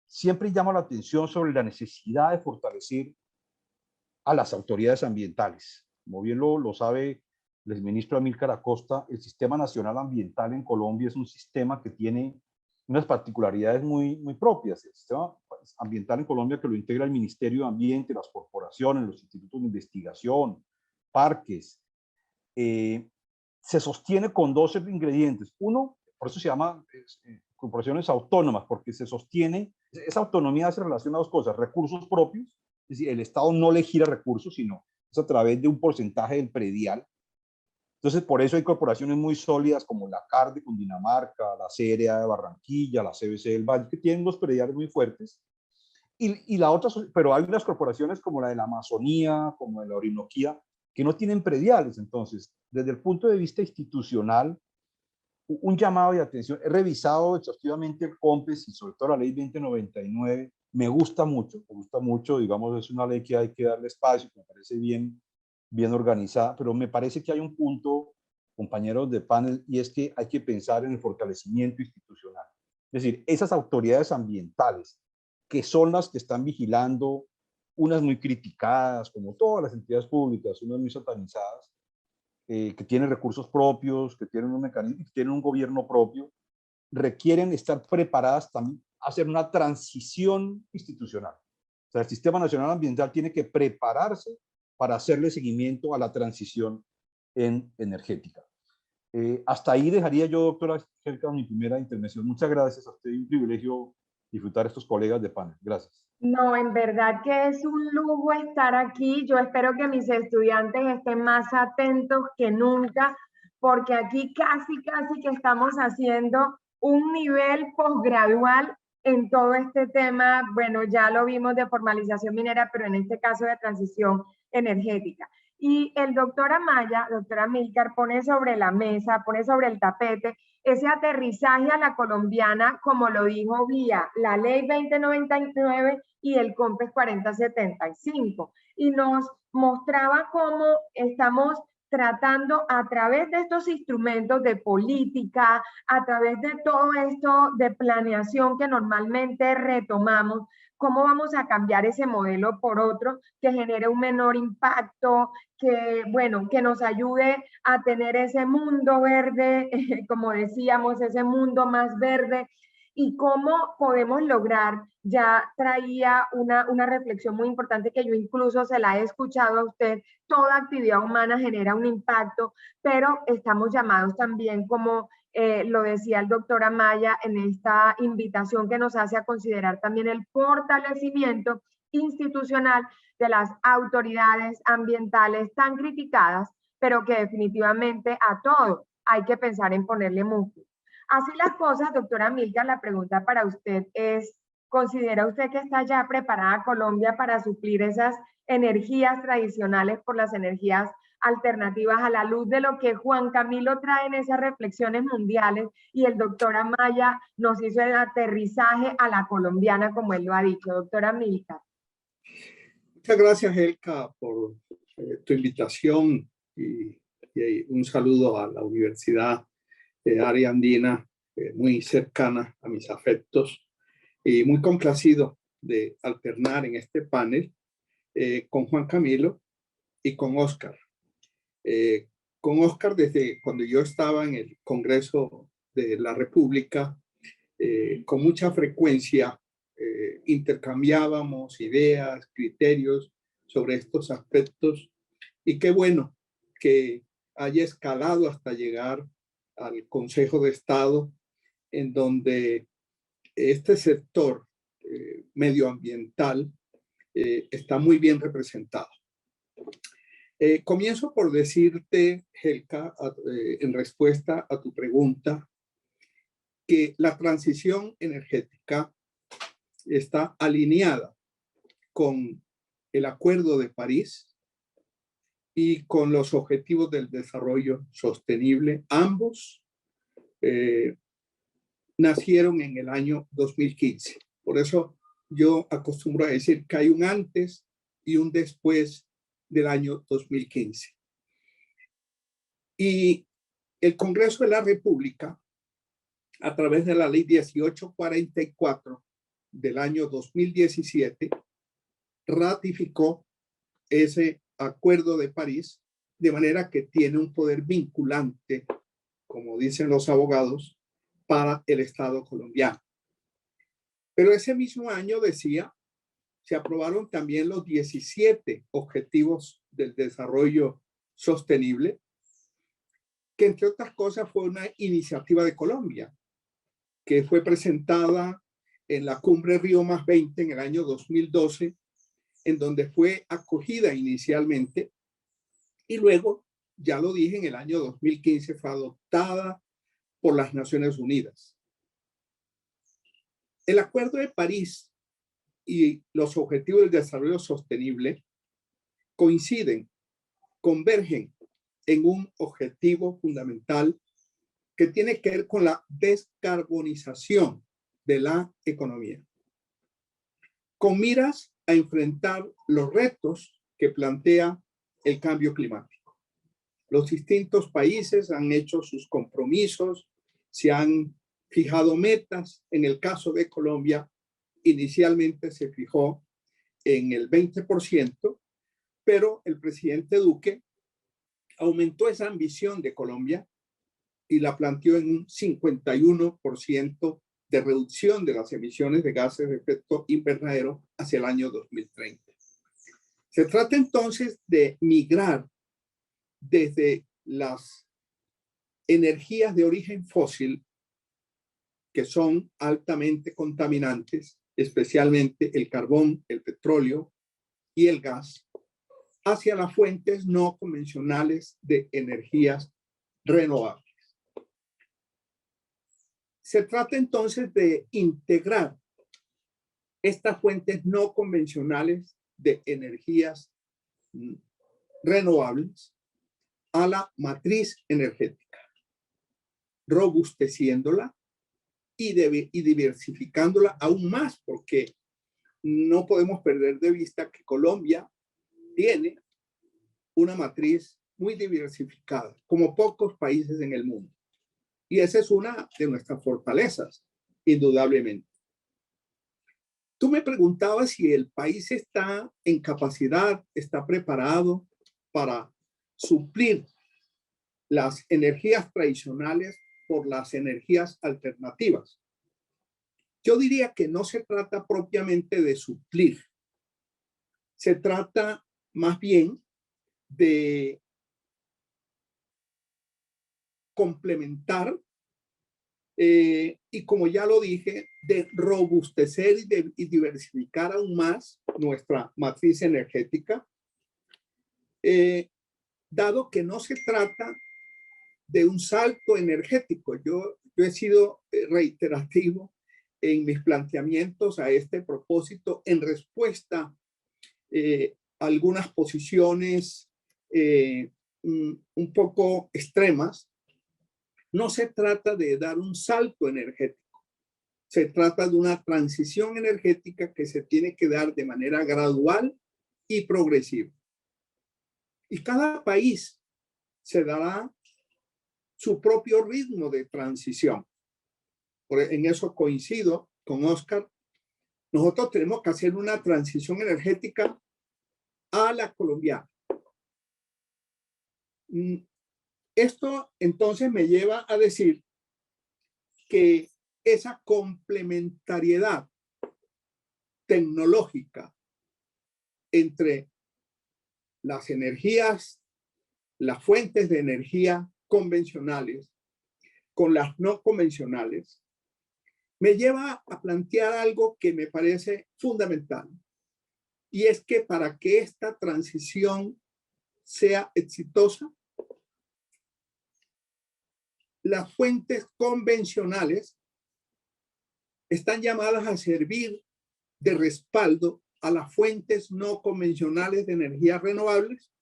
siempre llamo la atención sobre la necesidad de fortalecer a las autoridades ambientales. Como bien lo sabe el ministro Amílcar Acosta, el Sistema Nacional Ambiental en Colombia es un sistema que tiene unas particularidades muy propias. El sistema ambiental en Colombia, que lo integra el Ministerio de Ambiente, las corporaciones, los institutos de investigación, parques, se sostiene con 12 ingredientes. Uno, por eso se llama corporaciones autónomas, porque se sostiene, esa autonomía se relaciona a dos cosas: recursos propios, es decir, el Estado no le gira recursos, sino es a través de un porcentaje del predial. Entonces, por eso hay corporaciones muy sólidas como la CAR de Cundinamarca, la CRA de Barranquilla, la CBC del Valle, que tienen los prediales muy fuertes. Y la otra, pero hay unas corporaciones como la de la Amazonía, como de la Orinoquía, que no tienen prediales. Entonces, desde el punto de vista institucional, un llamado de atención. He revisado exhaustivamente el COMPES y sobre todo la ley 2099. Me gusta mucho, digamos, es una ley que hay que darle espacio, me parece bien organizada, pero me parece que hay un punto, compañeros de panel, y es que hay que pensar en el fortalecimiento institucional. Es decir, esas autoridades ambientales, que son las que están vigilando, unas muy criticadas, como todas las entidades públicas, unas muy satanizadas, que tienen recursos propios, que tienen un mecanismo, que tienen un gobierno propio, requieren estar preparadas también a hacer una transición institucional. O sea, el Sistema Nacional Ambiental tiene que prepararse para hacerle seguimiento a la transición energética. Hasta ahí dejaría yo, doctora Helka, mi primera intervención. Muchas gracias a usted, un privilegio disfrutar estos colegas de panel. Gracias. No, en verdad que es un lujo estar aquí. Yo espero que mis estudiantes estén más atentos que nunca, porque aquí casi que estamos haciendo un nivel posgradual en todo este tema. Bueno, ya lo vimos de formalización minera, pero en este caso de transición energética. Y el doctor Amaya, doctora Amílcar, pone sobre la mesa, pone sobre el tapete ese aterrizaje a la colombiana, como lo dijo vía la ley 2099 y el COMPES 4075. Y nos mostraba cómo estamos tratando a través de estos instrumentos de política, a través de todo esto de planeación que normalmente retomamos, cómo vamos a cambiar ese modelo por otro que genere un menor impacto, que, bueno, que nos ayude a tener ese mundo verde, como decíamos, ese mundo más verde, y cómo podemos lograr. Ya traía una reflexión muy importante que yo incluso se la he escuchado a usted: toda actividad humana genera un impacto, pero estamos llamados también, como lo decía el doctor Amaya, en esta invitación que nos hace a considerar también el fortalecimiento institucional de las autoridades ambientales tan criticadas, pero que definitivamente a todo hay que pensar en ponerle músculo. Así las cosas, doctora Amílcar, la pregunta para usted es: ¿considera usted que está ya preparada Colombia para suplir esas energías tradicionales por las energías alternativas, a la luz de lo que Juan Camilo trae en esas reflexiones mundiales y el doctor Amaya nos hizo el aterrizaje a la colombiana, como él lo ha dicho? Doctora Amílcar. Muchas gracias, Helka, por tu invitación y un saludo a la Universidad Área Andina, muy cercana a mis afectos, y muy complacido de alternar en este panel con Juan Camilo y con Oscar. Con Oscar, desde cuando yo estaba en el Congreso de la República, con mucha frecuencia intercambiábamos ideas, criterios sobre estos aspectos, y qué bueno que haya escalado hasta llegar al Consejo de Estado, en donde este sector medioambiental está muy bien representado. Comienzo por decirte, Helka, en respuesta a tu pregunta, que la transición energética está alineada con el Acuerdo de París y con los Objetivos del Desarrollo Sostenible. Ambos nacieron en el año 2015. Por eso yo acostumbro a decir que hay un antes y un después del año 2015. Y el Congreso de la República, a través de la ley 1844 del año 2017, ratificó ese Acuerdo de París, de manera que tiene un poder vinculante, como dicen los abogados, para el Estado colombiano. Pero ese mismo año, decía, se aprobaron también los 17 Objetivos del Desarrollo Sostenible, que entre otras cosas fue una iniciativa de Colombia, que fue presentada en la Cumbre Río +20 en el año 2012, en donde fue acogida inicialmente y luego, ya lo dije, en el año 2015 fue adoptada por las Naciones Unidas. El Acuerdo de París y los Objetivos del Desarrollo Sostenible coinciden, convergen en un objetivo fundamental que tiene que ver con la descarbonización de la economía, con miras a enfrentar los retos que plantea el cambio climático. Los distintos países han hecho sus compromisos, se han fijado metas. En el caso de Colombia, inicialmente se fijó en el 20%, pero el presidente Duque aumentó esa ambición de Colombia y la planteó en un 51% de reducción de las emisiones de gases de efecto invernadero hacia el año 2030. Se trata entonces de migrar desde las energías de origen fósil, que son altamente contaminantes, especialmente el carbón, el petróleo y el gas, hacia las fuentes no convencionales de energías renovables. Se trata entonces de integrar estas fuentes no convencionales de energías renovables a la matriz energética, robusteciéndola y diversificándola aún más, porque no podemos perder de vista que Colombia tiene una matriz muy diversificada, como pocos países en el mundo. Y esa es una de nuestras fortalezas, indudablemente. Tú me preguntabas si el país está en capacidad, está preparado para suplir las energías tradicionales por las energías alternativas. Yo diría que no se trata propiamente de suplir. Se trata más bien de complementar y, como ya lo dije, de robustecer y diversificar aún más nuestra matriz energética, dado que no se trata de un salto energético. Yo he sido reiterativo en mis planteamientos a este propósito en respuesta a algunas posiciones un poco extremas. No se trata de dar un salto energético, se trata de una transición energética que se tiene que dar de manera gradual y progresiva. Y cada país se dará su propio ritmo de transición. En eso coincido con Oscar. Nosotros tenemos que hacer una transición energética a la colombiana. Esto entonces me lleva a decir que esa complementariedad tecnológica entre las energías, las fuentes de energía convencionales con las no convencionales, me lleva a plantear algo que me parece fundamental. Y es que para que esta transición sea exitosa, las fuentes convencionales están llamadas a servir de respaldo a las fuentes no convencionales de energías renovables,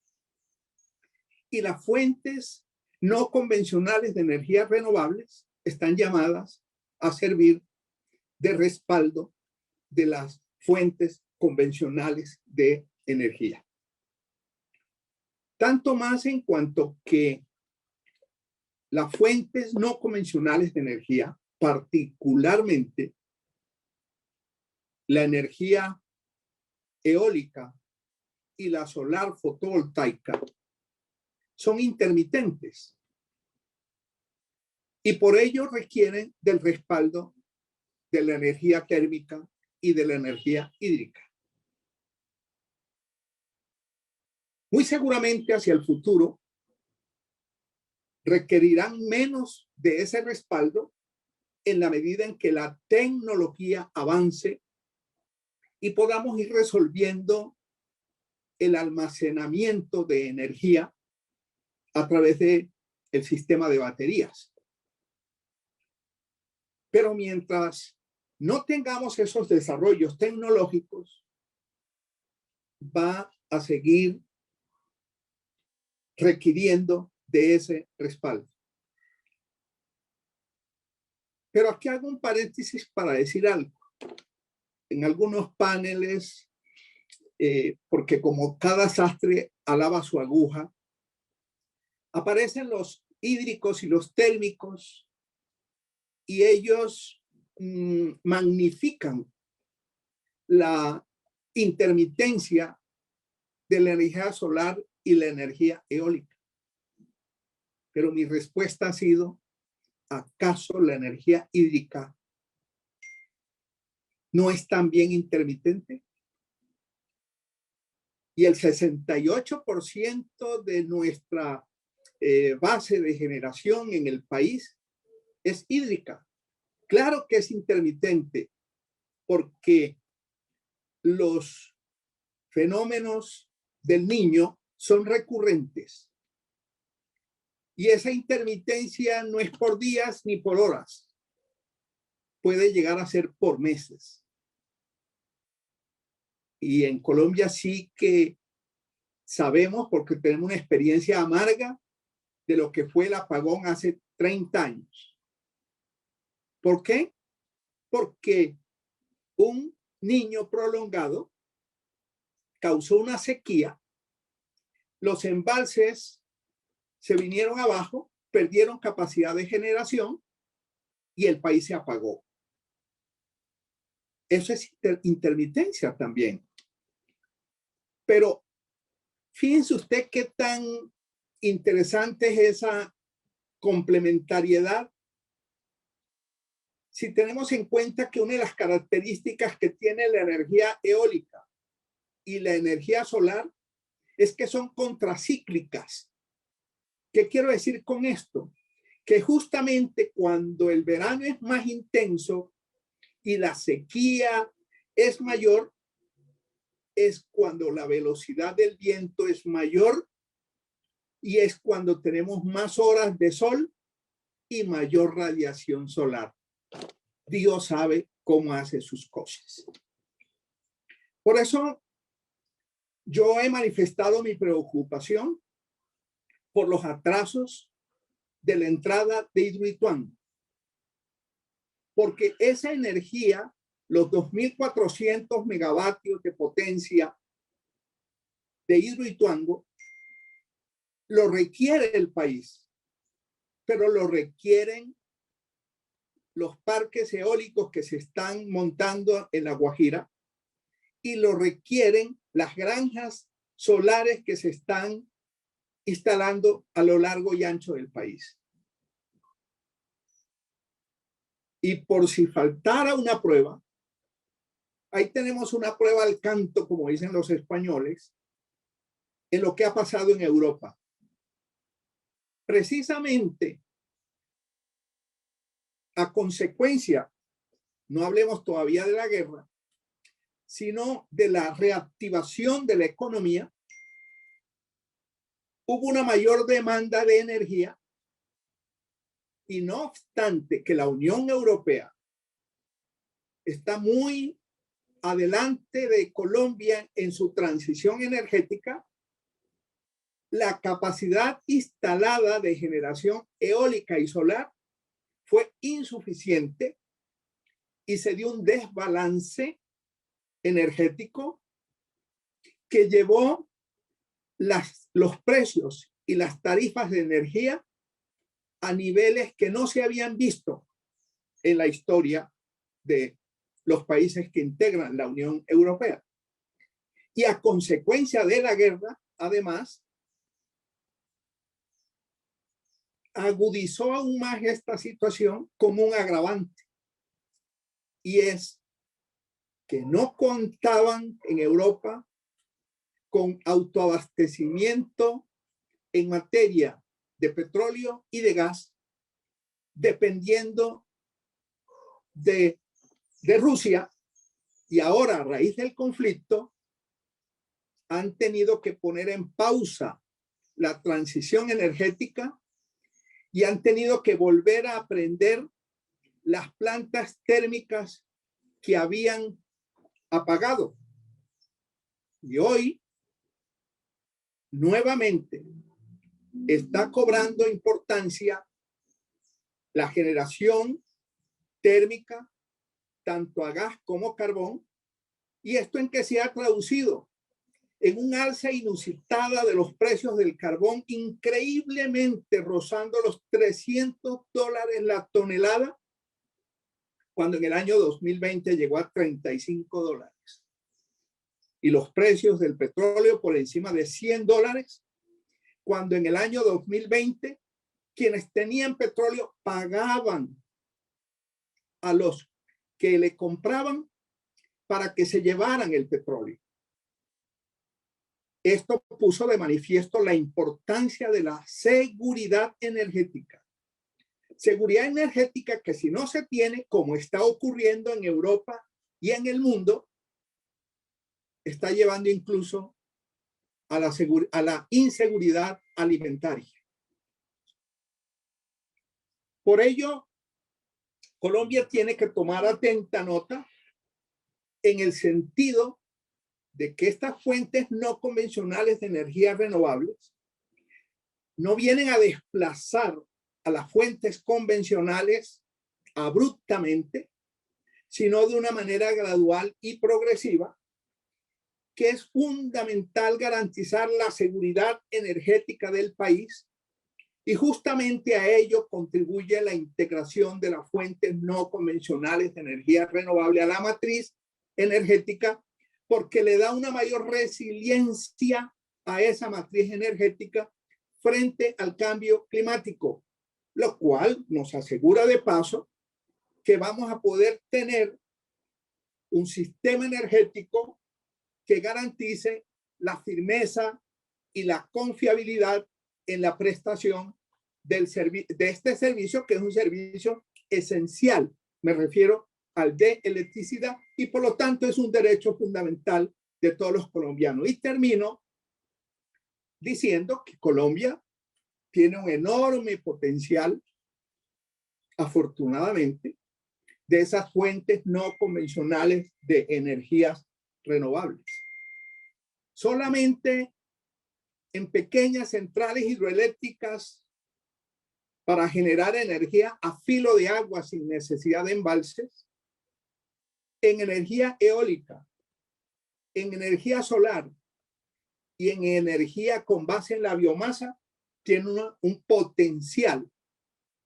y las fuentes no convencionales de energías renovables están llamadas a servir de respaldo de las fuentes convencionales de energía. Tanto más en cuanto que las fuentes no convencionales de energía, particularmente la energía eólica y la solar fotovoltaica, son intermitentes y por ello requieren del respaldo de la energía térmica y de la energía hídrica. Muy seguramente hacia el futuro requerirán menos de ese respaldo en la medida en que la tecnología avance y podamos ir resolviendo el almacenamiento de energía a través del sistema de baterías. Pero mientras no tengamos esos desarrollos tecnológicos, va a seguir requiriendo de ese respaldo. Pero aquí hago un paréntesis para decir algo. En algunos paneles, porque como cada sastre alaba su aguja, aparecen los hídricos y los térmicos y ellos magnifican la intermitencia de la energía solar y la energía eólica. Pero mi respuesta ha sido, ¿acaso la energía hídrica no es también intermitente? Y el 68% de nuestra base de generación en el país es hídrica. Claro que es intermitente porque los fenómenos del Niño son recurrentes. Y esa intermitencia no es por días ni por horas. Puede llegar a ser por meses. Y en Colombia sí que sabemos, porque tenemos una experiencia amarga de lo que fue el apagón hace 30 años. ¿Por qué? Porque un Niño prolongado causó una sequía, los embalses se vinieron abajo, perdieron capacidad de generación y el país se apagó. Eso es intermitencia también. Pero fíjense usted qué tan interesante es esa complementariedad. Si tenemos en cuenta que una de las características que tiene la energía eólica y la energía solar es que son contracíclicas. ¿Qué quiero decir con esto? Que justamente cuando el verano es más intenso y la sequía es mayor, es cuando la velocidad del viento es mayor y es cuando tenemos más horas de sol y mayor radiación solar. Dios sabe cómo hace sus cosas. Por eso yo he manifestado mi preocupación por los atrasos de la entrada de Hidroituango. Porque esa energía, los 2.400 megavatios de potencia de Hidroituango, lo requiere el país, pero lo requieren los parques eólicos que se están montando en La Guajira y lo requieren las granjas solares que se están instalando a lo largo y ancho del país. Y por si faltara una prueba, ahí tenemos una prueba al canto, como dicen los españoles, en lo que ha pasado en Europa. Precisamente a consecuencia, no hablemos todavía de la guerra, sino de la reactivación de la economía, hubo una mayor demanda de energía y no obstante que la Unión Europea está muy adelante de Colombia en su transición energética, la capacidad instalada de generación eólica y solar fue insuficiente y se dio un desbalance energético que llevó los precios y las tarifas de energía a niveles que no se habían visto en la historia de los países que integran la Unión Europea. Y a consecuencia de la guerra, además, agudizó aún más esta situación como un agravante. Y es que no contaban en Europa con autoabastecimiento en materia de petróleo y de gas, dependiendo de Rusia, y ahora a raíz del conflicto han tenido que poner en pausa la transición energética y han tenido que volver a aprender las plantas térmicas que habían apagado. Y hoy, nuevamente, está cobrando importancia la generación térmica, tanto a gas como carbón. ¿Y esto en qué se ha traducido? En un alza inusitada de los precios del carbón, increíblemente rozando los $300 la tonelada, cuando en el año 2020 llegó a $35. Y los precios del petróleo por encima de $100, cuando en el año 2020 quienes tenían petróleo pagaban a los que le compraban para que se llevaran el petróleo. Esto puso de manifiesto la importancia de la seguridad energética. Seguridad energética que si no se tiene, como está ocurriendo en Europa y en el mundo, está llevando incluso a la inseguridad alimentaria. Por ello, Colombia tiene que tomar atenta nota en el sentido de que estas fuentes no convencionales de energías renovables no vienen a desplazar a las fuentes convencionales abruptamente, sino de una manera gradual y progresiva, que es fundamental garantizar la seguridad energética del país, y justamente a ello contribuye la integración de las fuentes no convencionales de energía renovable a la matriz energética, porque le da una mayor resiliencia a esa matriz energética frente al cambio climático, lo cual nos asegura de paso que vamos a poder tener un sistema energético que garantice la firmeza y la confiabilidad en la prestación de este servicio, que es un servicio esencial. Me refiero al de electricidad, y por lo tanto es un derecho fundamental de todos los colombianos. Y termino diciendo que Colombia tiene un enorme potencial, afortunadamente, de esas fuentes no convencionales de energías renovables. Solamente en pequeñas centrales hidroeléctricas para generar energía a filo de agua sin necesidad de embalses, en energía eólica, en energía solar y en energía con base en la biomasa, tiene un potencial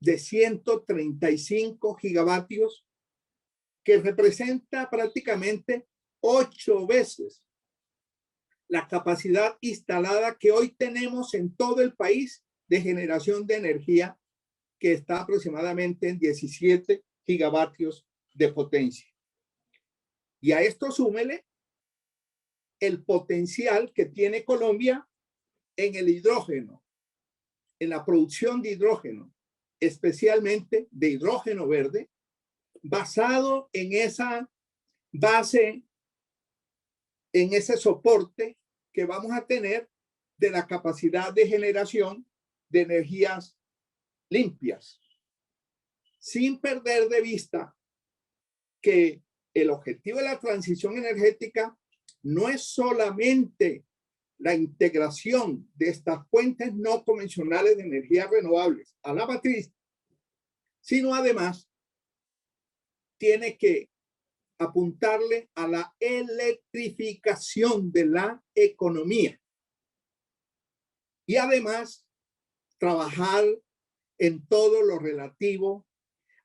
de 135 gigavatios, que representa prácticamente 8 veces la capacidad instalada que hoy tenemos en todo el país de generación de energía, que está aproximadamente en 17 gigavatios de potencia. Y a esto súmele el potencial que tiene Colombia en el hidrógeno, en la producción de hidrógeno, especialmente de hidrógeno verde, basado en esa base, en ese soporte que vamos a tener de la capacidad de generación de energías limpias, sin perder de vista que el objetivo de la transición energética no es solamente la integración de estas fuentes no convencionales de energías renovables a la matriz, sino además tiene que apuntarle a la electrificación de la economía y además trabajar en todo lo relativo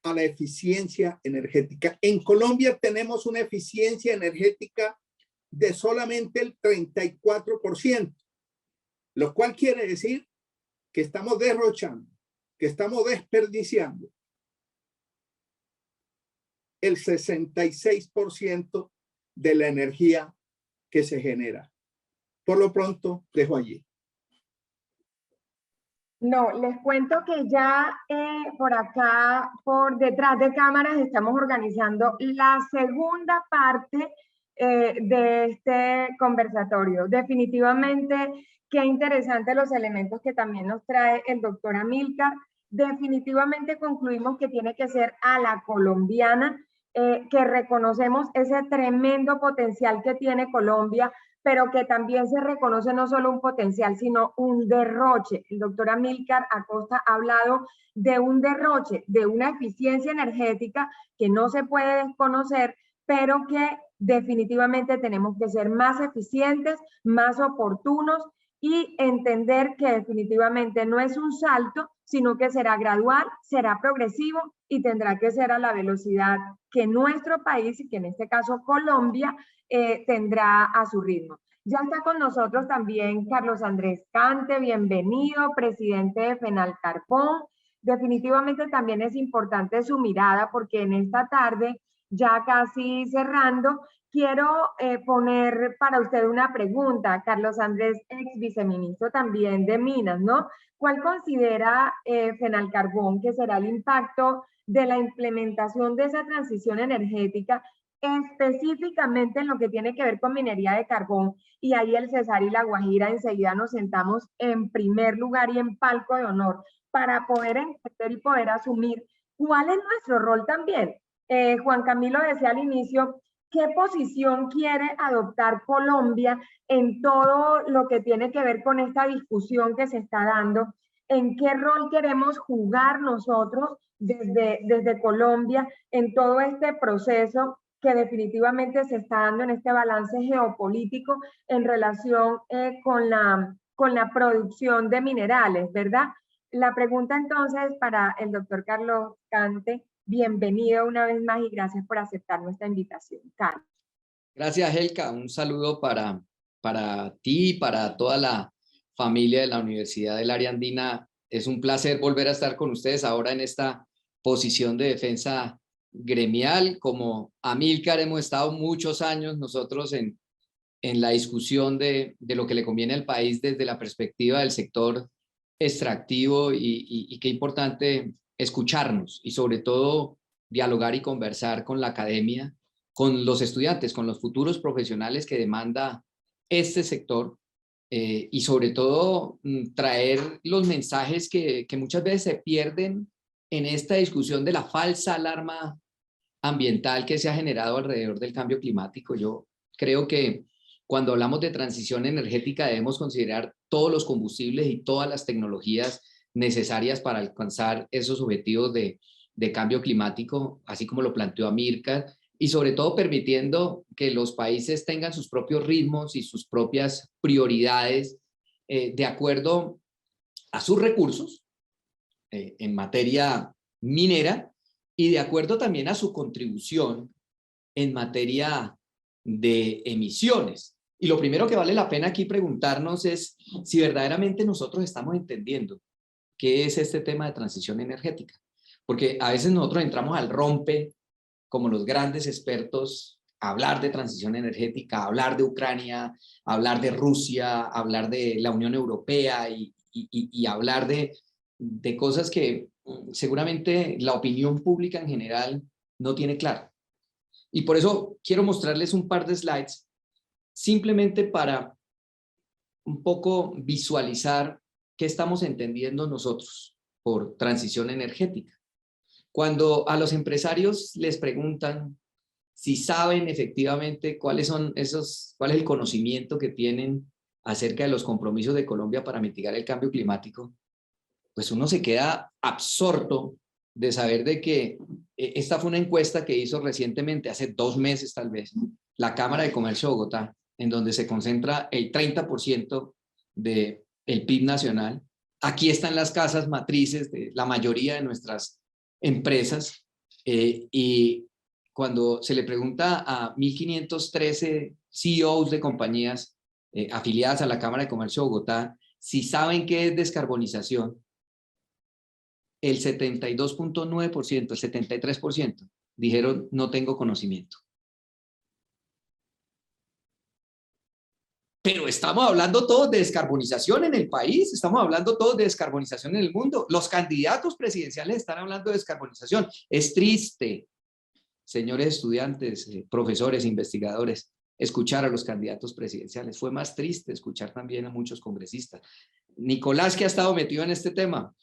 a la eficiencia energética. En Colombia tenemos una eficiencia energética de solamente el 34%, lo cual quiere decir que estamos derrochando, que estamos desperdiciando el 66% de la energía que se genera. Por lo pronto, dejo allí. No, les cuento que ya por acá, por detrás de cámaras, estamos organizando la segunda parte de este conversatorio. Definitivamente, qué interesante los elementos que también nos trae el doctor Amílcar. Definitivamente concluimos que tiene que ser a la colombiana, que reconocemos ese tremendo potencial que tiene Colombia, pero que también se reconoce no solo un potencial, sino un derroche. El doctor Amílcar Acosta ha hablado de un derroche, de una eficiencia energética que no se puede desconocer, pero que definitivamente tenemos que ser más eficientes, más oportunos y entender que definitivamente no es un salto, sino que será gradual, será progresivo y tendrá que ser a la velocidad que nuestro país, y que en este caso Colombia, tendrá a su ritmo. Ya está con nosotros también Carlos Andrés Cante, bienvenido, presidente de Fenalcarbón. Definitivamente también es importante su mirada porque en esta tarde, ya casi cerrando, quiero poner para usted una pregunta. Carlos Andrés, ex viceministro también de Minas, ¿no? ¿Cuál considera Fenalcarbón que será el impacto de la implementación de esa transición energética, específicamente en lo que tiene que ver con minería de carbón? Y ahí el Cesar y la Guajira enseguida nos sentamos en primer lugar y en palco de honor para poder entender y poder asumir cuál es nuestro rol también. Juan Camilo decía al inicio, ¿qué posición quiere adoptar Colombia en todo lo que tiene que ver con esta discusión que se está dando? ¿En qué rol queremos jugar nosotros desde Colombia en todo este proceso que definitivamente se está dando en este balance geopolítico en relación con la producción de minerales, ¿verdad? La pregunta entonces para el doctor Carlos Cante. Bienvenido una vez más y gracias por aceptar nuestra invitación. Carlos. Gracias, Helka. Un saludo para ti y para toda la familia de la Universidad del Área Andina. Es un placer volver a estar con ustedes ahora en esta posición de defensa gremial. Como Amílcar hemos estado muchos años nosotros en la discusión de lo que le conviene al país desde la perspectiva del sector extractivo y qué importante escucharnos y sobre todo dialogar y conversar con la academia, con los estudiantes, con los futuros profesionales que demanda este sector y sobre todo traer los mensajes que muchas veces se pierden en esta discusión de la falsa alarma ambiental que se ha generado alrededor del cambio climático. Yo creo que cuando hablamos de transición energética debemos considerar todos los combustibles y todas las tecnologías necesarias para alcanzar esos objetivos de cambio climático, así como lo planteó Amílcar, y sobre todo permitiendo que los países tengan sus propios ritmos y sus propias prioridades de acuerdo a sus recursos en materia minera y de acuerdo también a su contribución en materia de emisiones. Y lo primero que vale la pena aquí preguntarnos es si verdaderamente nosotros estamos entendiendo qué es este tema de transición energética. Porque a veces nosotros entramos al rompe como los grandes expertos a hablar de transición energética, a hablar de Ucrania, a hablar de Rusia, a hablar de la Unión Europea y hablar de cosas que seguramente la opinión pública en general no tiene claro. Y por eso quiero mostrarles un par de slides simplemente para un poco visualizar qué estamos entendiendo nosotros por transición energética. Cuando a los empresarios les preguntan si saben efectivamente cuál es el conocimiento que tienen acerca de los compromisos de Colombia para mitigar el cambio climático, pues uno se queda absorto de saber de que esta fue una encuesta que hizo recientemente, hace 2 meses tal vez, la Cámara de Comercio de Bogotá, en donde se concentra el 30% del PIB nacional. Aquí están las casas matrices de la mayoría de nuestras empresas, y cuando se le pregunta a 1.513 CEOs de compañías afiliadas a la Cámara de Comercio de Bogotá si saben qué es descarbonización, el 72.9%, el 73% dijeron no tengo conocimiento. Pero estamos hablando todos de descarbonización en el país, estamos hablando todos de descarbonización en el mundo. Los candidatos presidenciales están hablando de descarbonización. Es triste, señores estudiantes, profesores, investigadores, escuchar a los candidatos presidenciales. Fue más triste escuchar también a muchos congresistas. Nicolás, que ha estado metido en este tema,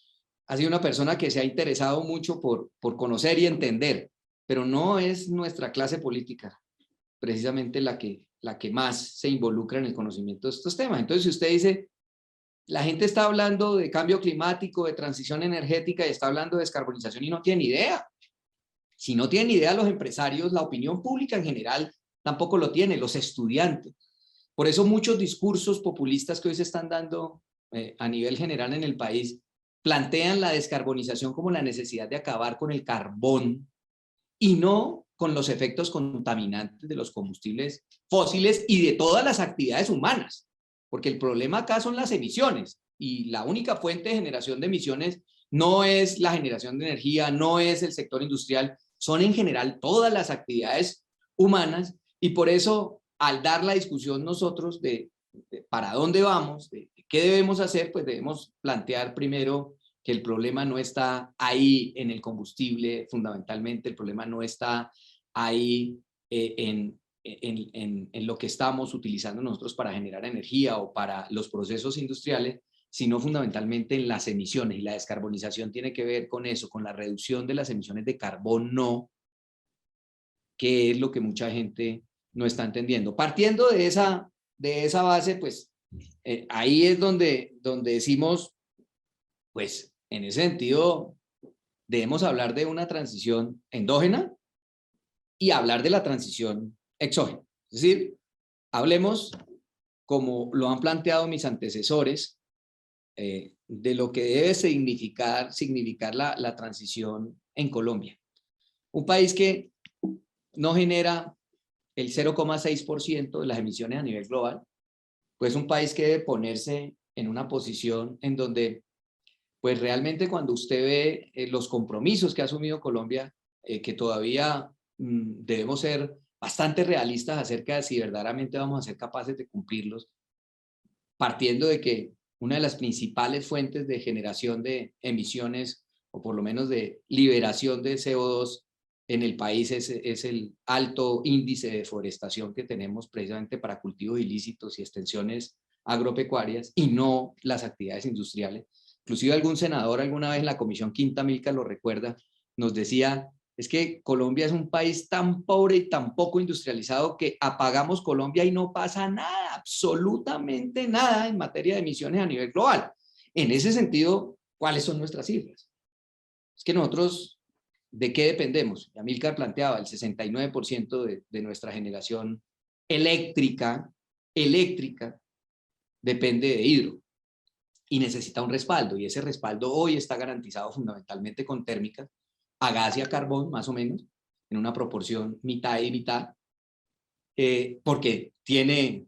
ha sido una persona que se ha interesado mucho por conocer y entender, pero no es nuestra clase política precisamente la que más se involucra en el conocimiento de estos temas. Entonces, si usted dice, la gente está hablando de cambio climático, de transición energética y está hablando de descarbonización y no tiene idea. Si no tienen idea los empresarios, la opinión pública en general tampoco lo tiene, los estudiantes. Por eso muchos discursos populistas que hoy se están dando a nivel general en el país plantean la descarbonización como la necesidad de acabar con el carbón y no con los efectos contaminantes de los combustibles fósiles y de todas las actividades humanas, porque el problema acá son las emisiones y la única fuente de generación de emisiones no es la generación de energía, no es el sector industrial, son en general todas las actividades humanas, y por eso al dar la discusión nosotros de para dónde vamos, de qué debemos hacer, pues debemos plantear primero que el problema no está ahí en el combustible fundamentalmente, el problema no está ahí en lo que estamos utilizando nosotros para generar energía o para los procesos industriales, sino fundamentalmente en las emisiones, y la descarbonización tiene que ver con eso, con la reducción de las emisiones de carbono, que es lo que mucha gente no está entendiendo. Partiendo de esa base, pues ahí es donde decimos, pues en ese sentido debemos hablar de una transición endógena y hablar de la transición exógena. Es decir, hablemos, como lo han planteado mis antecesores, de lo que debe significar la transición en Colombia. Un país que no genera el 0,6% de las emisiones a nivel global, pues un país que debe ponerse en una posición en donde, pues realmente cuando usted ve los compromisos que ha asumido Colombia, que todavía debemos ser bastante realistas acerca de si verdaderamente vamos a ser capaces de cumplirlos, partiendo de que una de las principales fuentes de generación de emisiones, o por lo menos de liberación de CO2 en el país, es el alto índice de deforestación que tenemos precisamente para cultivos ilícitos y extensiones agropecuarias, y no las actividades industriales. Inclusive algún senador alguna vez en la Comisión Quinta Milca, lo recuerda, nos decía, es que Colombia es un país tan pobre y tan poco industrializado que apagamos Colombia y no pasa nada, absolutamente nada en materia de emisiones a nivel global. En ese sentido, ¿cuáles son nuestras cifras? Es que nosotros, ¿de qué dependemos? Amílcar planteaba, el 69% de nuestra generación eléctrica depende de hidro y necesita un respaldo, y ese respaldo hoy está garantizado fundamentalmente con térmicas, a gas y a carbón, más o menos, en una proporción mitad y mitad, porque tiene,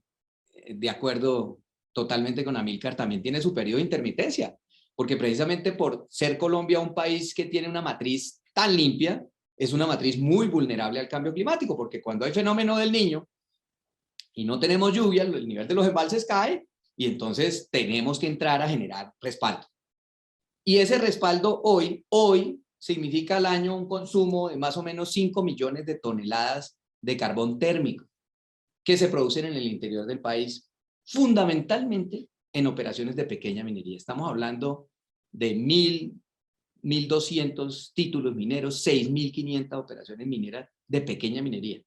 de acuerdo totalmente con Amílcar, también tiene su periodo de intermitencia, porque precisamente por ser Colombia un país que tiene una matriz tan limpia, es una matriz muy vulnerable al cambio climático, porque cuando hay fenómeno del Niño y no tenemos lluvia, el nivel de los embalses cae, y entonces tenemos que entrar a generar respaldo. Y ese respaldo hoy significa al año un consumo de más o menos 5 millones de toneladas de carbón térmico que se producen en el interior del país, fundamentalmente en operaciones de pequeña minería. Estamos hablando de 1.200 títulos mineros, 6.500 operaciones mineras de pequeña minería,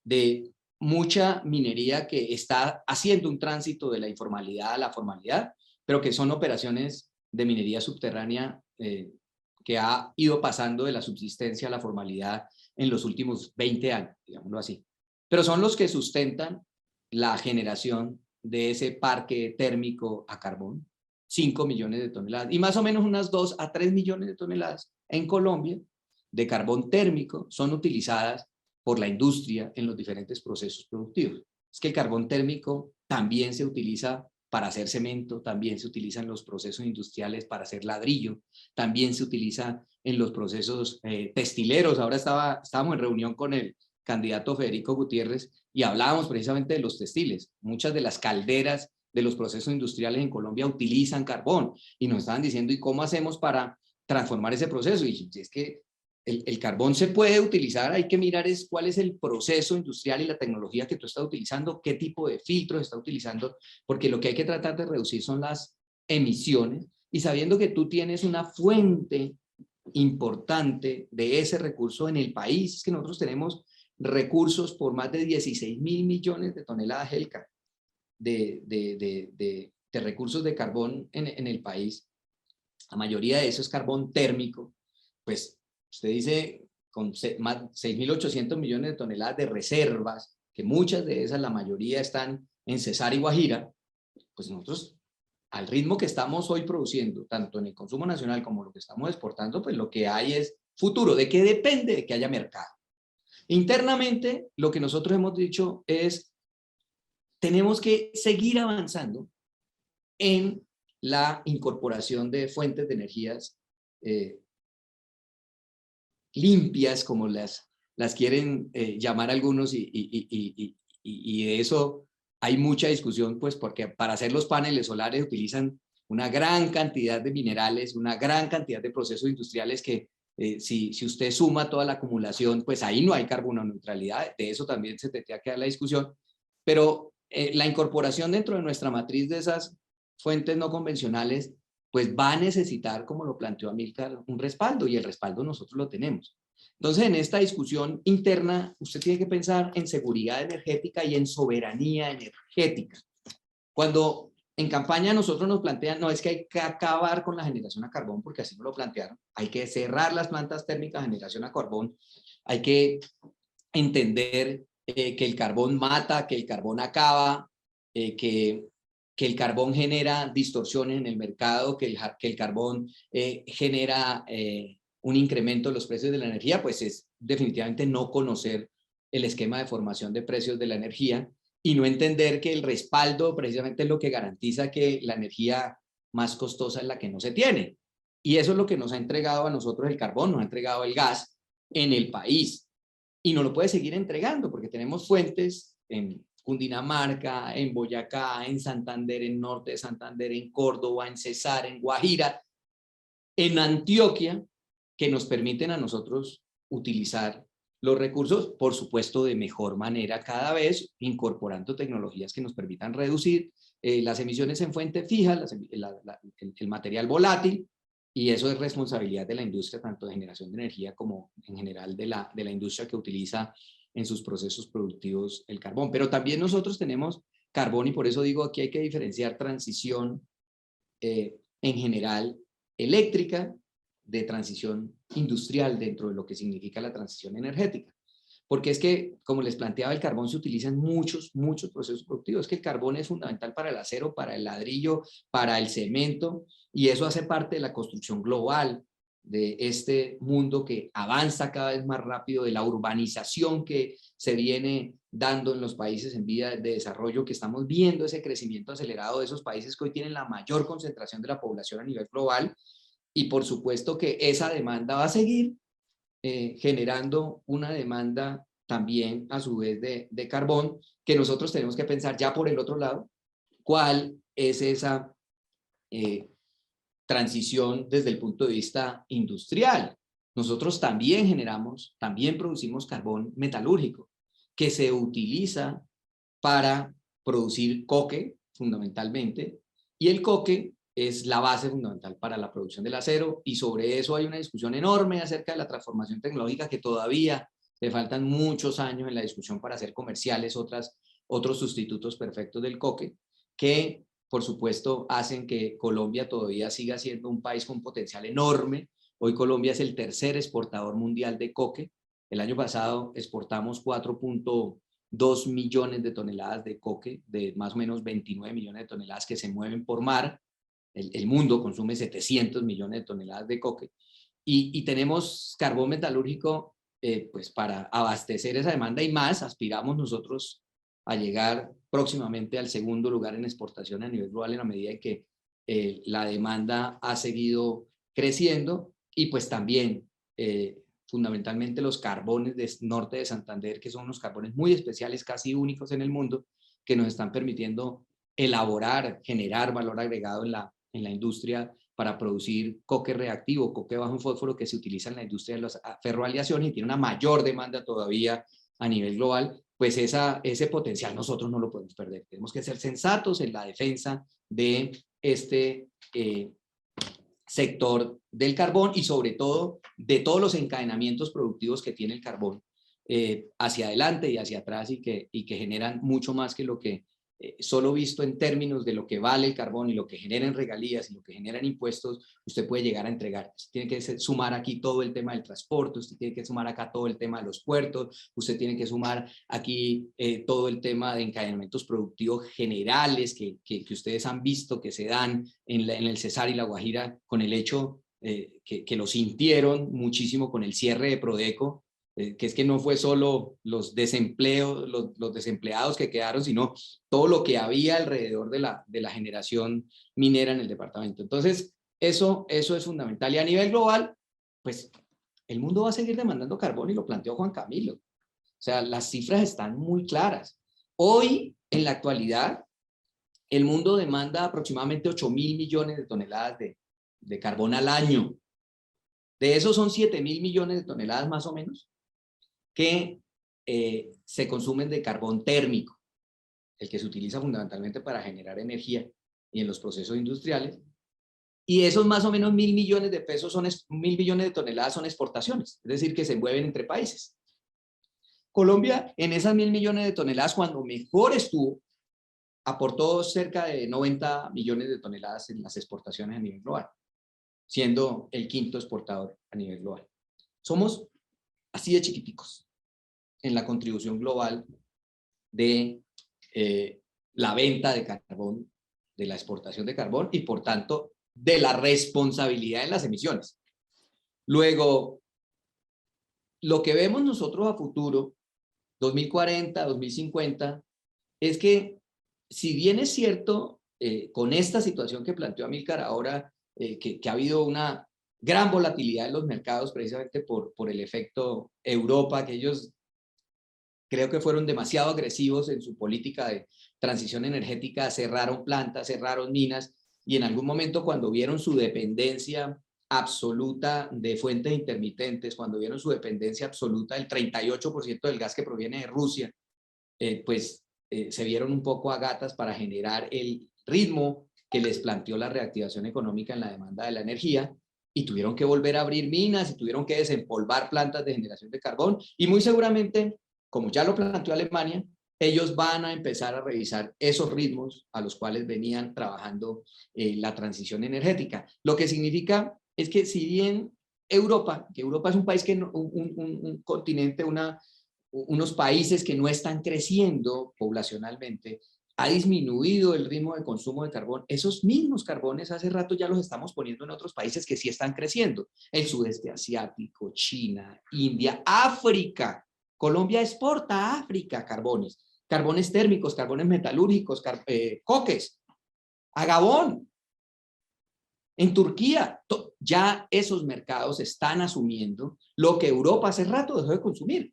de mucha minería que está haciendo un tránsito de la informalidad a la formalidad, pero que son operaciones de minería subterránea que ha ido pasando de la subsistencia a la formalidad en los últimos 20 años, digámoslo así. Pero son los que sustentan la generación de ese parque térmico a carbón, 5 millones de toneladas, y más o menos unas 2 a 3 millones de toneladas en Colombia de carbón térmico son utilizadas por la industria en los diferentes procesos productivos. Es que el carbón térmico también se utiliza para hacer cemento, también se utiliza en los procesos industriales para hacer ladrillo, también se utiliza en los procesos textileros. Ahora estábamos en reunión con el candidato Federico Gutiérrez y hablábamos precisamente de los textiles. Muchas de las calderas de los procesos industriales en Colombia utilizan carbón y nos estaban diciendo, ¿y cómo hacemos para transformar ese proceso? Y es que el carbón se puede utilizar, hay que mirar cuál es el proceso industrial y la tecnología que tú estás utilizando, qué tipo de filtros estás utilizando, porque lo que hay que tratar de reducir son las emisiones, y sabiendo que tú tienes una fuente importante de ese recurso en el país, es que nosotros tenemos recursos por más de 16.000 millones de toneladas, Helka, de recursos de carbón en el país. La mayoría de eso es carbón térmico, pues usted dice con más 6.800 millones de toneladas de reservas, que muchas de esas, la mayoría están en Cesar y Guajira, pues nosotros, al ritmo que estamos hoy produciendo, tanto en el consumo nacional como lo que estamos exportando, pues lo que hay es futuro. ¿De qué depende? De que haya mercado. Internamente, lo que nosotros hemos dicho es, tenemos que seguir avanzando en la incorporación de fuentes de energías limpias, como las quieren llamar algunos, y de eso hay mucha discusión, pues porque para hacer los paneles solares utilizan una gran cantidad de minerales, una gran cantidad de procesos industriales que si usted suma toda la acumulación, pues ahí no hay carbono neutralidad. De eso también se tendría que dar la discusión, pero la incorporación dentro de nuestra matriz de esas fuentes no convencionales pues va a necesitar, como lo planteó Amílcar, un respaldo, y el respaldo nosotros lo tenemos. Entonces, en esta discusión interna, usted tiene que pensar en seguridad energética y en soberanía energética. Cuando en campaña nosotros nos plantean, no, es que hay que acabar con la generación a carbón, porque así nos lo plantearon, hay que cerrar las plantas térmicas de generación a carbón, hay que entender que el carbón mata, que el carbón acaba, que el carbón genera distorsiones en el mercado, que el carbón genera un incremento de los precios de la energía, pues es definitivamente no conocer el esquema de formación de precios de la energía y no entender que el respaldo precisamente es lo que garantiza que la energía más costosa es la que no se tiene. Y eso es lo que nos ha entregado a nosotros el carbón, nos ha entregado el gas en el país. Y no lo puede seguir entregando porque tenemos fuentes en Cundinamarca, en Boyacá, en Santander, en norte de Santander, en Córdoba, en Cesar, en Guajira, en Antioquia, que nos permiten a nosotros utilizar los recursos, por supuesto, de mejor manera cada vez, incorporando tecnologías que nos permitan reducir las emisiones en fuente fija, el material volátil, y eso es responsabilidad de la industria, tanto de generación de energía como en general de la industria que utiliza en sus procesos productivos el carbón. Pero también nosotros tenemos carbón, y por eso digo aquí hay que diferenciar transición en general eléctrica de transición industrial dentro de lo que significa la transición energética. Porque es que, como les planteaba, el carbón se utiliza en muchos procesos productivos. Es que el carbón es fundamental para el acero, para el ladrillo, para el cemento, y eso hace parte de la construcción global de este mundo que avanza cada vez más rápido, de la urbanización que se viene dando en los países en vía de desarrollo, que estamos viendo ese crecimiento acelerado de esos países que hoy tienen la mayor concentración de la población a nivel global, y por supuesto que esa demanda va a seguir generando una demanda también a su vez de carbón, que nosotros tenemos que pensar ya por el otro lado, cuál es esa transición desde el punto de vista industrial. Nosotros también generamos, también producimos carbón metalúrgico, que se utiliza para producir coque, fundamentalmente, y el coque es la base fundamental para la producción del acero, y sobre eso hay una discusión enorme acerca de la transformación tecnológica, que todavía le faltan muchos años en la discusión para hacer comerciales otros sustitutos perfectos del coque, que por supuesto hacen que Colombia todavía siga siendo un país con potencial enorme Hoy Colombia es el tercer exportador mundial de coque. El año pasado exportamos 4.2 millones de toneladas de coque, de más o menos 29 millones de toneladas que se mueven por mar. El mundo consume 700 millones de toneladas de coque. Y tenemos carbón metalúrgico pues para abastecer esa demanda y más. Aspiramos nosotros a llegar próximamente al segundo lugar en exportación a nivel global en la medida en que la demanda ha seguido creciendo y pues también fundamentalmente los carbones del norte de Santander, que son unos carbones muy especiales, casi únicos en el mundo, que nos están permitiendo elaborar, generar valor agregado en la industria para producir coque reactivo, coque bajo en fósforo, que se utiliza en la industria de las ferroaleaciones y tiene una mayor demanda todavía a nivel global. Pues ese potencial nosotros no lo podemos perder. Tenemos que ser sensatos en la defensa de este sector del carbón y sobre todo de todos los encadenamientos productivos que tiene el carbón hacia adelante y hacia atrás y que generan mucho más que lo que solo visto en términos de lo que vale el carbón y lo que genera en regalías y lo que genera en impuestos, usted puede llegar a entregar. Usted tiene que sumar aquí todo el tema del transporte, usted tiene que sumar acá todo el tema de los puertos, usted tiene que sumar aquí todo el tema de encadenamientos productivos generales que ustedes han visto que se dan en el Cesar y la Guajira con el hecho que lo sintieron muchísimo con el cierre de Prodeco, que es que no fue solo los desempleados que quedaron, sino todo lo que había alrededor de la generación minera en el departamento. Entonces, eso es fundamental. Y a nivel global, pues el mundo va a seguir demandando carbón y lo planteó Juan Camilo. O sea, las cifras están muy claras. Hoy, en la actualidad, el mundo demanda aproximadamente 8.000 millones de toneladas de carbón al año. De esos son 7.000 millones de toneladas más o menos que se consumen de carbón térmico, el que se utiliza fundamentalmente para generar energía y en los procesos industriales. Y esos más o menos 1.000 millones de pesos, 1.000 millones de toneladas son exportaciones, es decir, que se mueven entre países. Colombia, en esas 1.000 millones de toneladas, cuando mejor estuvo, aportó cerca de 90 millones de toneladas en las exportaciones a nivel global, siendo el quinto exportador a nivel global. Somos así de chiquiticos en la contribución global de la venta de carbón, de la exportación de carbón y por tanto de la responsabilidad en las emisiones. Luego, lo que vemos nosotros a futuro, 2040, 2050, es que si bien es cierto con esta situación que planteó Amílcar ahora, que ha habido una gran volatilidad en los mercados precisamente por el efecto Europa, que ellos creo que fueron demasiado agresivos en su política de transición energética, cerraron plantas, cerraron minas, y en algún momento cuando vieron su dependencia absoluta de fuentes intermitentes, cuando vieron su dependencia absoluta del 38% del gas que proviene de Rusia, se vieron un poco a gatas para generar el ritmo que les planteó la reactivación económica en la demanda de la energía, y tuvieron que volver a abrir minas y tuvieron que desempolvar plantas de generación de carbón, y muy seguramente, como ya lo planteó Alemania, ellos van a empezar a revisar esos ritmos a los cuales venían trabajando la transición energética. Lo que significa es que si bien Europa, que Europa es un país que un continente, unos países que no están creciendo poblacionalmente, ha disminuido el ritmo de consumo de carbón, esos mismos carbones hace rato ya los estamos poniendo en otros países que sí están creciendo. El sudeste asiático, China, India, África. Colombia exporta a África carbones térmicos, carbones metalúrgicos, coques, a Gabón. En Turquía, ya esos mercados están asumiendo lo que Europa hace rato dejó de consumir.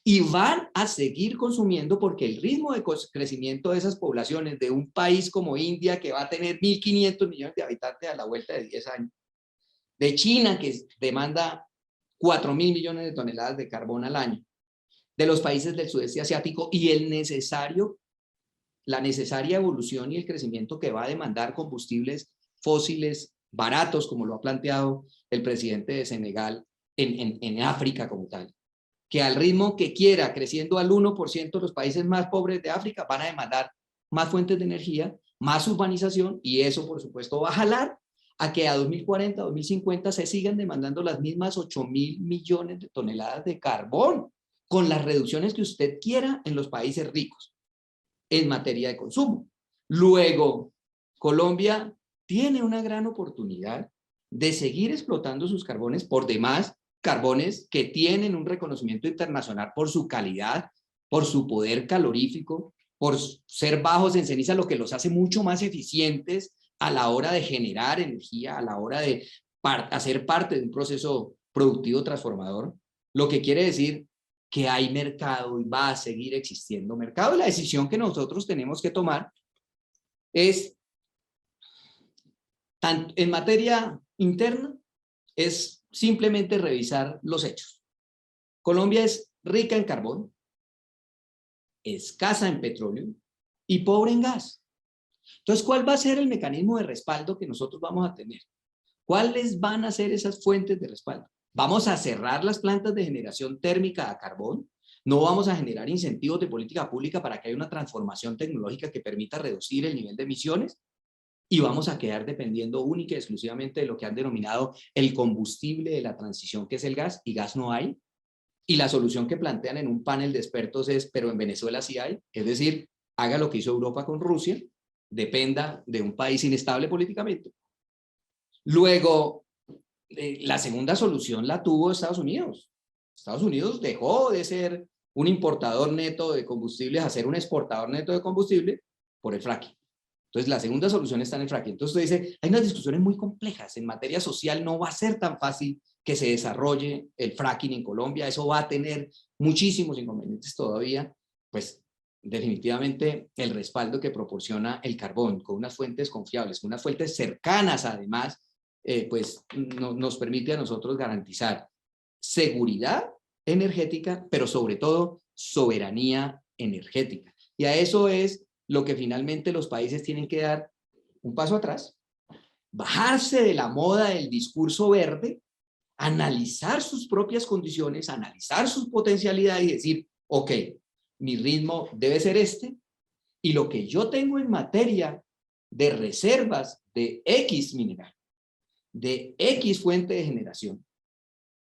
Y van a seguir consumiendo porque el ritmo de crecimiento de esas poblaciones de un país como India, que va a tener 1.500 millones de habitantes a la vuelta de 10 años, de China, que demanda 4.000 millones de toneladas de carbón al año, de los países del sudeste asiático y la necesaria evolución y el crecimiento que va a demandar combustibles fósiles baratos, como lo ha planteado el presidente de Senegal en África como tal, que al ritmo que quiera, creciendo al 1% los países más pobres de África van a demandar más fuentes de energía, más urbanización, y eso por supuesto va a jalar a que a 2040, 2050 se sigan demandando las mismas 8.000 millones de toneladas de carbón, con las reducciones que usted quiera en los países ricos en materia de consumo. Luego, Colombia tiene una gran oportunidad de seguir explotando sus carbones, por demás, carbones que tienen un reconocimiento internacional por su calidad, por su poder calorífico, por ser bajos en ceniza, lo que los hace mucho más eficientes a la hora de generar energía, a la hora de hacer parte de un proceso productivo transformador, lo que quiere decir que hay mercado y va a seguir existiendo mercado. Y la decisión que nosotros tenemos que tomar es, tanto en materia interna, es simplemente revisar los hechos. Colombia es rica en carbón, escasa en petróleo y pobre en gas. Entonces, ¿cuál va a ser el mecanismo de respaldo que nosotros vamos a tener? ¿Cuáles van a ser esas fuentes de respaldo? ¿Vamos a cerrar las plantas de generación térmica a carbón? ¿No vamos a generar incentivos de política pública para que haya una transformación tecnológica que permita reducir el nivel de emisiones? Y vamos a quedar dependiendo única y exclusivamente de lo que han denominado el combustible de la transición, que es el gas, y gas no hay. Y la solución que plantean en un panel de expertos es, pero en Venezuela sí hay, es decir, haga lo que hizo Europa con Rusia, dependa de un país inestable políticamente. Luego, la segunda solución la tuvo Estados Unidos. Estados Unidos dejó de ser un importador neto de combustibles a ser un exportador neto de combustible por el fracking. Entonces, la segunda solución está en el fracking. Entonces, usted dice, hay unas discusiones muy complejas. En materia social no va a ser tan fácil que se desarrolle el fracking en Colombia. Eso va a tener muchísimos inconvenientes todavía. Pues, definitivamente, el respaldo que proporciona el carbón con unas fuentes confiables, con unas fuentes cercanas, además, pues nos permite a nosotros garantizar seguridad energética, pero sobre todo soberanía energética. Y a eso es lo que finalmente los países tienen que dar un paso atrás, bajarse de la moda del discurso verde, analizar sus propias condiciones, analizar sus potencialidades y decir, ok, mi ritmo debe ser este, y lo que yo tengo en materia de reservas de X mineral, de X fuente de generación,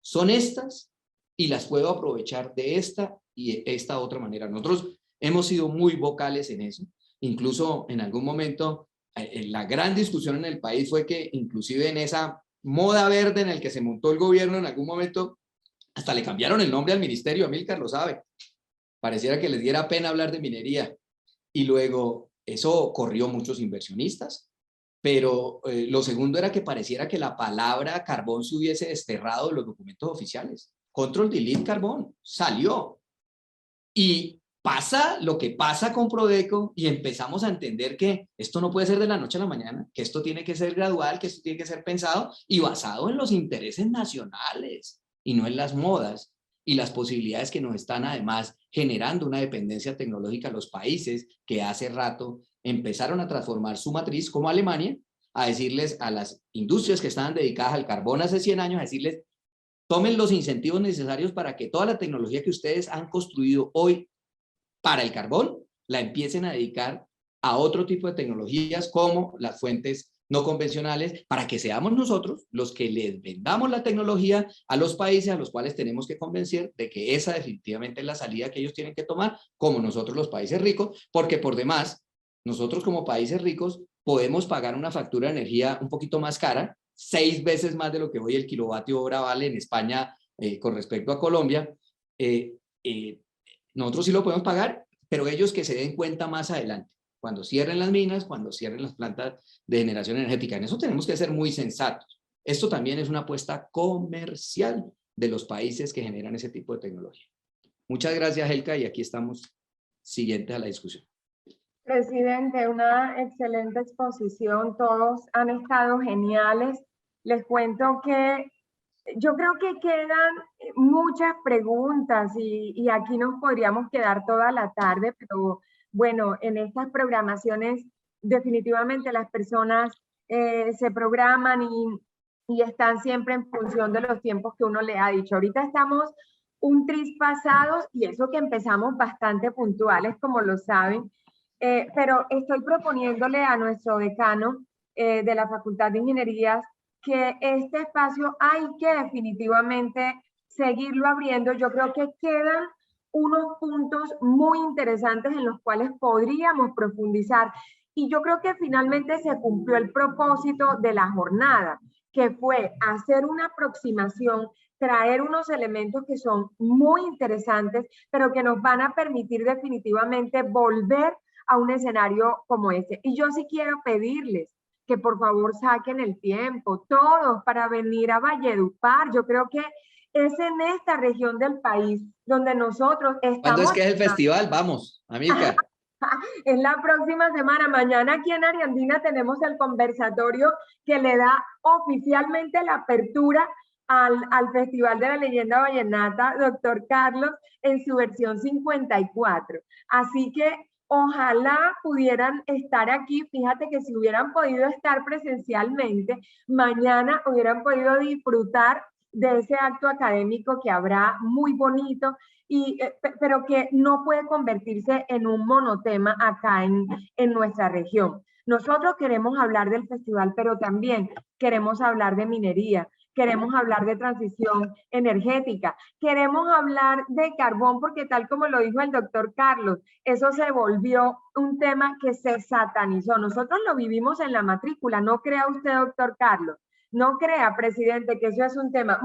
son estas y las puedo aprovechar de esta y esta otra manera. Nosotros hemos sido muy vocales en eso. Incluso en algún momento, la gran discusión en el país fue que inclusive en esa moda verde en el que se montó el gobierno, en algún momento hasta le cambiaron el nombre al ministerio, Amílcar lo sabe. Pareciera que les diera pena hablar de minería. Y luego eso corrió muchos inversionistas. Pero lo segundo era que pareciera que la palabra carbón se hubiese desterrado de los documentos oficiales. Control Delete carbón, salió. Y pasa lo que pasa con Prodeco y empezamos a entender que esto no puede ser de la noche a la mañana, que esto tiene que ser gradual, que esto tiene que ser pensado y basado en los intereses nacionales y no en las modas y las posibilidades que nos están además generando una dependencia tecnológica a los países que hace rato empezaron a transformar su matriz, como Alemania, a decirles a las industrias que estaban dedicadas al carbón hace 100 años, a decirles, tomen los incentivos necesarios para que toda la tecnología que ustedes han construido hoy para el carbón, la empiecen a dedicar a otro tipo de tecnologías como las fuentes no convencionales, para que seamos nosotros los que les vendamos la tecnología a los países a los cuales tenemos que convencer de que esa definitivamente es la salida que ellos tienen que tomar, como nosotros los países ricos, porque por demás, nosotros como países ricos podemos pagar una factura de energía un poquito más cara, 6 veces más de lo que hoy el kilovatio hora vale en España con respecto a Colombia. Nosotros sí lo podemos pagar, pero ellos que se den cuenta más adelante, cuando cierren las minas, cuando cierren las plantas de generación energética. En eso tenemos que ser muy sensatos. Esto también es una apuesta comercial de los países que generan ese tipo de tecnología. Muchas gracias, Helka, y aquí estamos siguientes a la discusión. Presidente, una excelente exposición, todos han estado geniales. Les cuento que yo creo que quedan muchas preguntas y aquí nos podríamos quedar toda la tarde, pero bueno, en estas programaciones definitivamente las personas se programan y están siempre en función de los tiempos que uno le ha dicho. Ahorita estamos un tris pasados y eso que empezamos bastante puntuales, como lo saben, pero estoy proponiéndole a nuestro decano de la Facultad de Ingenierías, que este espacio hay que definitivamente seguirlo abriendo. Yo creo que quedan unos puntos muy interesantes en los cuales podríamos profundizar. Y yo creo que finalmente se cumplió el propósito de la jornada, que fue hacer una aproximación, traer unos elementos que son muy interesantes, pero que nos van a permitir definitivamente volver a un escenario como este. Y yo sí quiero pedirles que por favor saquen el tiempo, todos, para venir a Valledupar. Yo creo que es en esta región del país donde nosotros estamos. ¿Cuándo es que es el festival? Vamos, Amílcar. Es la próxima semana. Mañana aquí en Ariandina tenemos el conversatorio que le da oficialmente la apertura al Festival de la Leyenda Vallenata, doctor Carlos, en su versión 54. Así que ojalá pudieran estar aquí. Fíjate que si hubieran podido estar presencialmente, mañana hubieran podido disfrutar de ese acto académico que habrá muy bonito, pero que no puede convertirse en un monotema acá en nuestra región. Nosotros queremos hablar del festival, pero también queremos hablar de minería, queremos hablar de transición energética, queremos hablar de carbón, porque tal como lo dijo el doctor Carlos, eso se volvió un tema que se satanizó. Nosotros lo vivimos en la matrícula, no crea usted, doctor Carlos, no crea, presidente, que eso es un tema.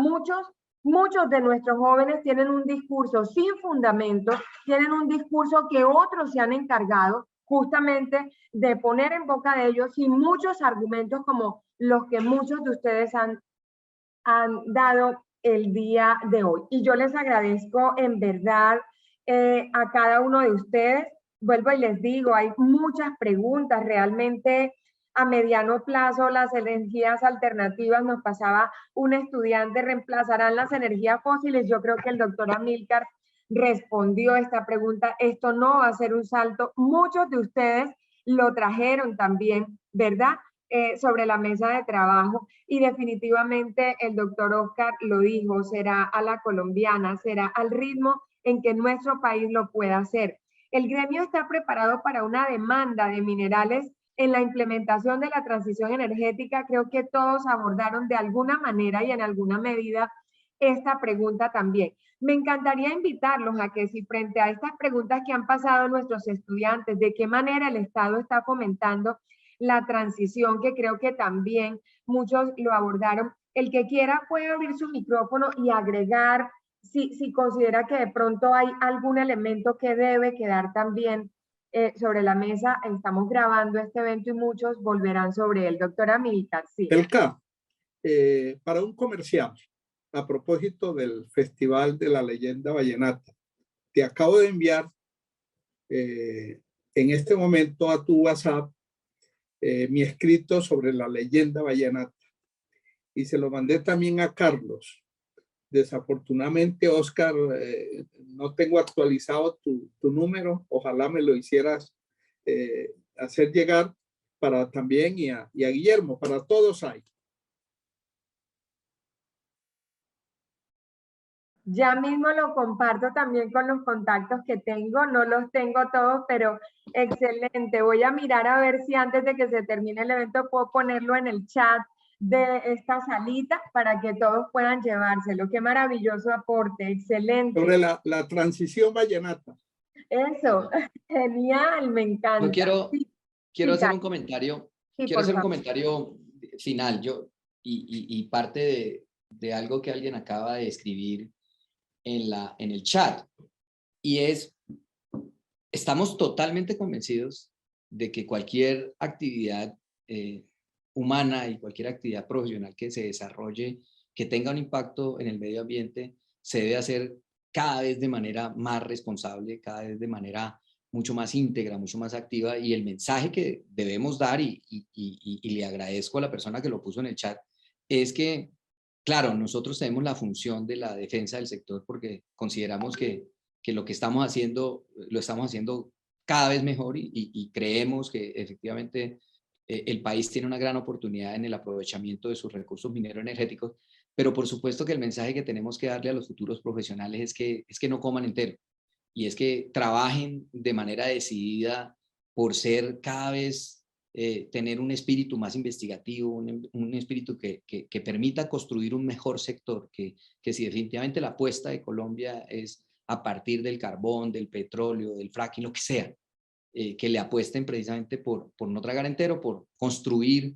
Muchos de nuestros jóvenes tienen un discurso sin fundamento, tienen un discurso que otros se han encargado justamente de poner en boca de ellos, sin muchos argumentos como los que muchos de ustedes han dado el día de hoy. Y yo les agradezco en verdad a cada uno de ustedes. Vuelvo y les digo, hay muchas preguntas. Realmente a mediano plazo las energías alternativas, nos pasaba un estudiante, ¿reemplazarán las energías fósiles? Yo creo que el doctor Amílcar respondió esta pregunta. Esto no va a ser un salto. Muchos de ustedes lo trajeron también, ¿verdad? Sobre la mesa de trabajo, y definitivamente el doctor Oscar lo dijo, será a la colombiana, será al ritmo en que nuestro país lo pueda hacer. El gremio está preparado para una demanda de minerales en la implementación de la transición energética. Creo que todos abordaron de alguna manera y en alguna medida esta pregunta también. Me encantaría invitarlos a que si frente a estas preguntas que han pasado nuestros estudiantes, de qué manera el Estado está fomentando la transición, que creo que también muchos lo abordaron, el que quiera puede abrir su micrófono y agregar si considera que de pronto hay algún elemento que debe quedar también sobre la mesa. Estamos grabando este evento y muchos volverán sobre él. Doctora Amílcar, sí. Elka, para un comercial, a propósito del Festival de la Leyenda Vallenata, te acabo de enviar en este momento a tu WhatsApp mi escrito sobre la leyenda vallenata, y se lo mandé también a Carlos. Desafortunadamente, Oscar, no tengo actualizado tu número. Ojalá me lo hicieras hacer llegar para también, y a Guillermo, para todos hay. Ya mismo lo comparto también con los contactos que tengo. No los tengo todos, pero excelente. Voy a mirar a ver si antes de que se termine el evento puedo ponerlo en el chat de esta salita para que todos puedan llevárselo. Qué maravilloso aporte, excelente. Sobre la transición vallenata. Eso, genial, me encanta. Yo quiero hacer un comentario, quiero hacer un comentario final, y parte de algo que alguien acaba de escribir en el chat, y es, estamos totalmente convencidos de que cualquier actividad humana y cualquier actividad profesional que se desarrolle, que tenga un impacto en el medio ambiente, se debe hacer cada vez de manera más responsable, cada vez de manera mucho más íntegra, mucho más activa, y el mensaje que debemos dar, y le agradezco a la persona que lo puso en el chat, es que, claro, nosotros tenemos la función de la defensa del sector porque consideramos que lo que estamos haciendo, lo estamos haciendo cada vez mejor, y creemos que efectivamente el país tiene una gran oportunidad en el aprovechamiento de sus recursos mineros energéticos, pero por supuesto que el mensaje que tenemos que darle a los futuros profesionales es que no coman entero, y es que trabajen de manera decidida por ser cada vez tener un espíritu más investigativo, un espíritu que permita construir un mejor sector, que si definitivamente la apuesta de Colombia es a partir del carbón, del petróleo, del fracking, lo que sea, que le apuesten precisamente por no tragar entero, por construir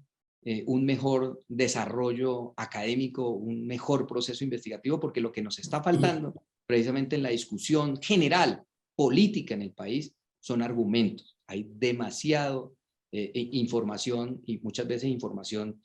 un mejor desarrollo académico, un mejor proceso investigativo, porque lo que nos está faltando precisamente en la discusión general política en el país son argumentos. Hay demasiado información y muchas veces información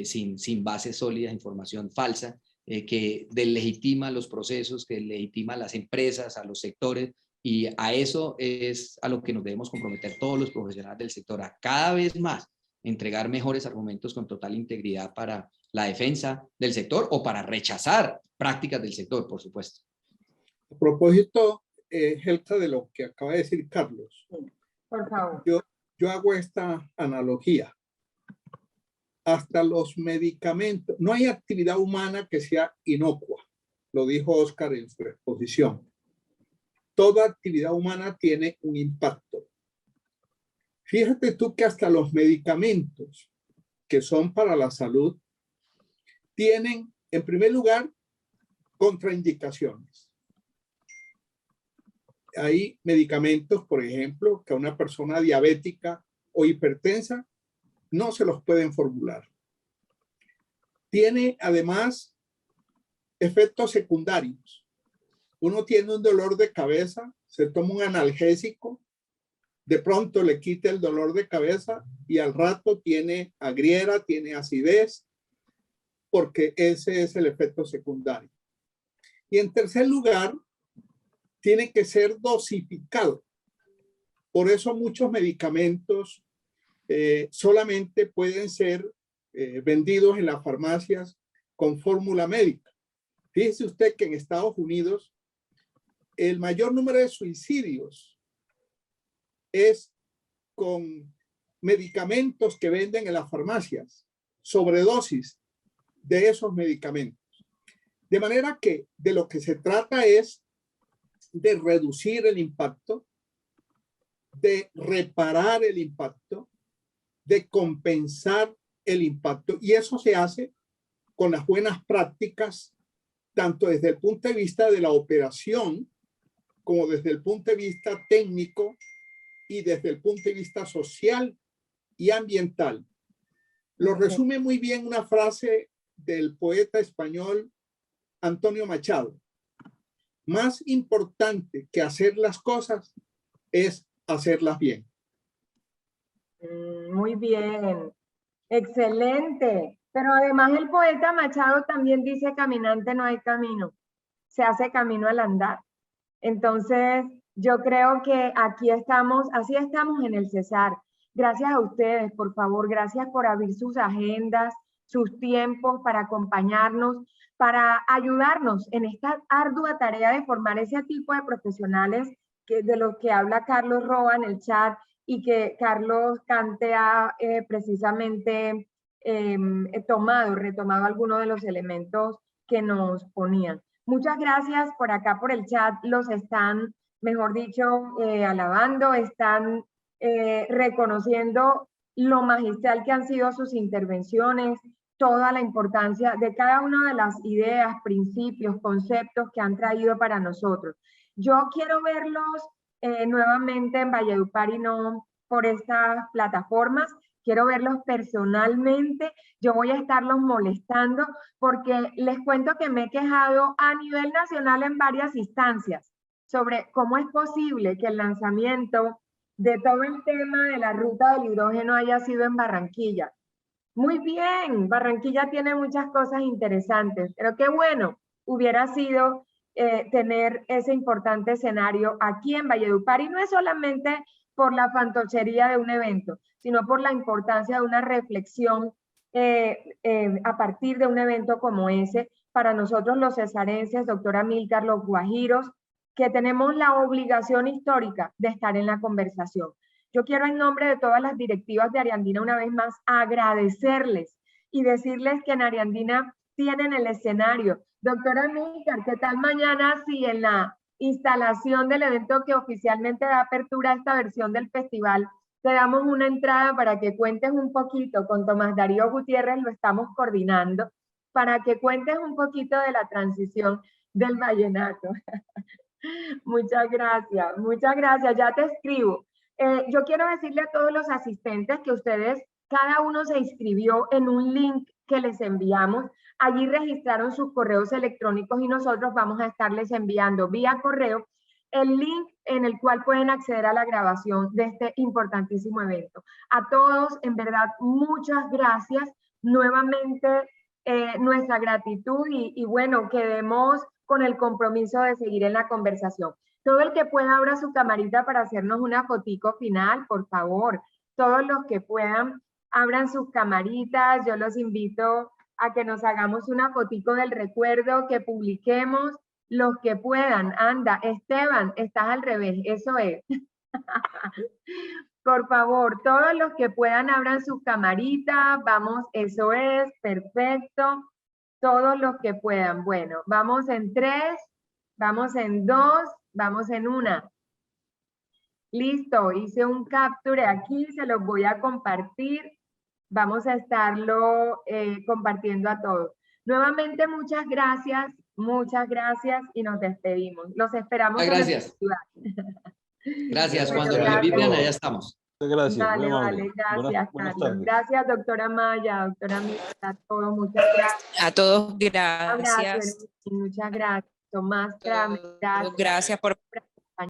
sin bases sólidas, información falsa, que deslegitima los procesos, que deslegitima a las empresas, a los sectores, y a eso es a lo que nos debemos comprometer todos los profesionales del sector, a cada vez más entregar mejores argumentos con total integridad para la defensa del sector o para rechazar prácticas del sector, por supuesto. A propósito, Helka, de lo que acaba de decir Carlos, por favor. Yo hago esta analogía. Hasta los medicamentos, no hay actividad humana que sea inocua, lo dijo Oscar en su exposición. Toda actividad humana tiene un impacto. Fíjate tú que hasta los medicamentos que son para la salud tienen, en primer lugar, contraindicaciones. Hay medicamentos, por ejemplo, que a una persona diabética o hipertensa no se los pueden formular. Tiene además efectos secundarios. Uno tiene un dolor de cabeza, se toma un analgésico, de pronto le quita el dolor de cabeza y al rato tiene agriera, tiene acidez, porque ese es el efecto secundario. Y en tercer lugar, tiene que ser dosificado. Por eso muchos medicamentos solamente pueden ser vendidos en las farmacias con fórmula médica. Fíjese usted que en Estados Unidos el mayor número de suicidios es con medicamentos que venden en las farmacias, sobredosis de esos medicamentos. De manera que de lo que se trata es de reducir el impacto, de reparar el impacto, de compensar el impacto, y eso se hace con las buenas prácticas, tanto desde el punto de vista de la operación como desde el punto de vista técnico y desde el punto de vista social y ambiental. Lo resume muy bien una frase del poeta español Antonio Machado: más importante que hacer las cosas es hacerlas bien. Muy bien, excelente. Pero además el poeta Machado también dice: caminante no hay camino, se hace camino al andar. Entonces, yo creo que aquí estamos, así estamos en el Cesar. Gracias a ustedes, por favor, gracias por abrir sus agendas, sus tiempos para acompañarnos, para ayudarnos en esta ardua tarea de formar ese tipo de profesionales de los que habla Carlos Roa en el chat y que Carlos Cante ha precisamente retomado algunos de los elementos que nos ponían. Muchas gracias por acá, por el chat, los están, mejor dicho, alabando, están reconociendo lo magistral que han sido sus intervenciones, toda la importancia de cada una de las ideas, principios, conceptos que han traído para nosotros. Yo quiero verlos nuevamente en Valledupar y no por estas plataformas. Quiero verlos personalmente. Yo voy a estarlos molestando porque les cuento que me he quejado a nivel nacional en varias instancias sobre cómo es posible que el lanzamiento de todo el tema de la ruta del hidrógeno haya sido en Barranquilla. Muy bien, Barranquilla tiene muchas cosas interesantes, pero qué bueno hubiera sido tener ese importante escenario aquí en Valledupar, y no es solamente por la fantochería de un evento, sino por la importancia de una reflexión a partir de un evento como ese, para nosotros los cesarenses, doctora Milcar, los guajiros, que tenemos la obligación histórica de estar en la conversación. Yo quiero, en nombre de todas las directivas de Ariandina, una vez más agradecerles y decirles que en Ariandina tienen el escenario. Doctora Milcar, ¿qué tal mañana si en la instalación del evento que oficialmente da apertura a esta versión del festival te damos una entrada para que cuentes un poquito, con Tomás Darío Gutiérrez lo estamos coordinando, para que cuentes un poquito de la transición del vallenato. Muchas gracias, ya te escribo. Yo quiero decirle a todos los asistentes que ustedes, cada uno se inscribió en un link que les enviamos. Allí registraron sus correos electrónicos y nosotros vamos a estarles enviando vía correo el link en el cual pueden acceder a la grabación de este importantísimo evento. A todos, en verdad, muchas gracias. Nuevamente, nuestra gratitud y bueno, quedemos con el compromiso de seguir en la conversación. Todo el que pueda abra su camarita para hacernos una fotico final, por favor. Todos los que puedan, abran sus camaritas. Yo los invito a que nos hagamos una fotico del recuerdo, que publiquemos los que puedan. Anda, Esteban, estás al revés, eso es. Por favor, todos los que puedan abran sus camaritas. Vamos, eso es, perfecto. Todos los que puedan. Bueno, vamos en 3, vamos en 2, vamos en 1. Listo, hice un capture aquí, se los voy a compartir. Vamos a estarlo compartiendo a todos. Nuevamente, muchas gracias y nos despedimos. Los esperamos. Gracias. Gracias, cuando nos inviten, allá estamos. Gracias. Vale, gracias, buenas Carlos. tardes. Gracias, doctora Maya, doctora Mira, a todos, muchas gracias. A todos, gracias. Muchas gracias. Tomás, gracias. Gracias por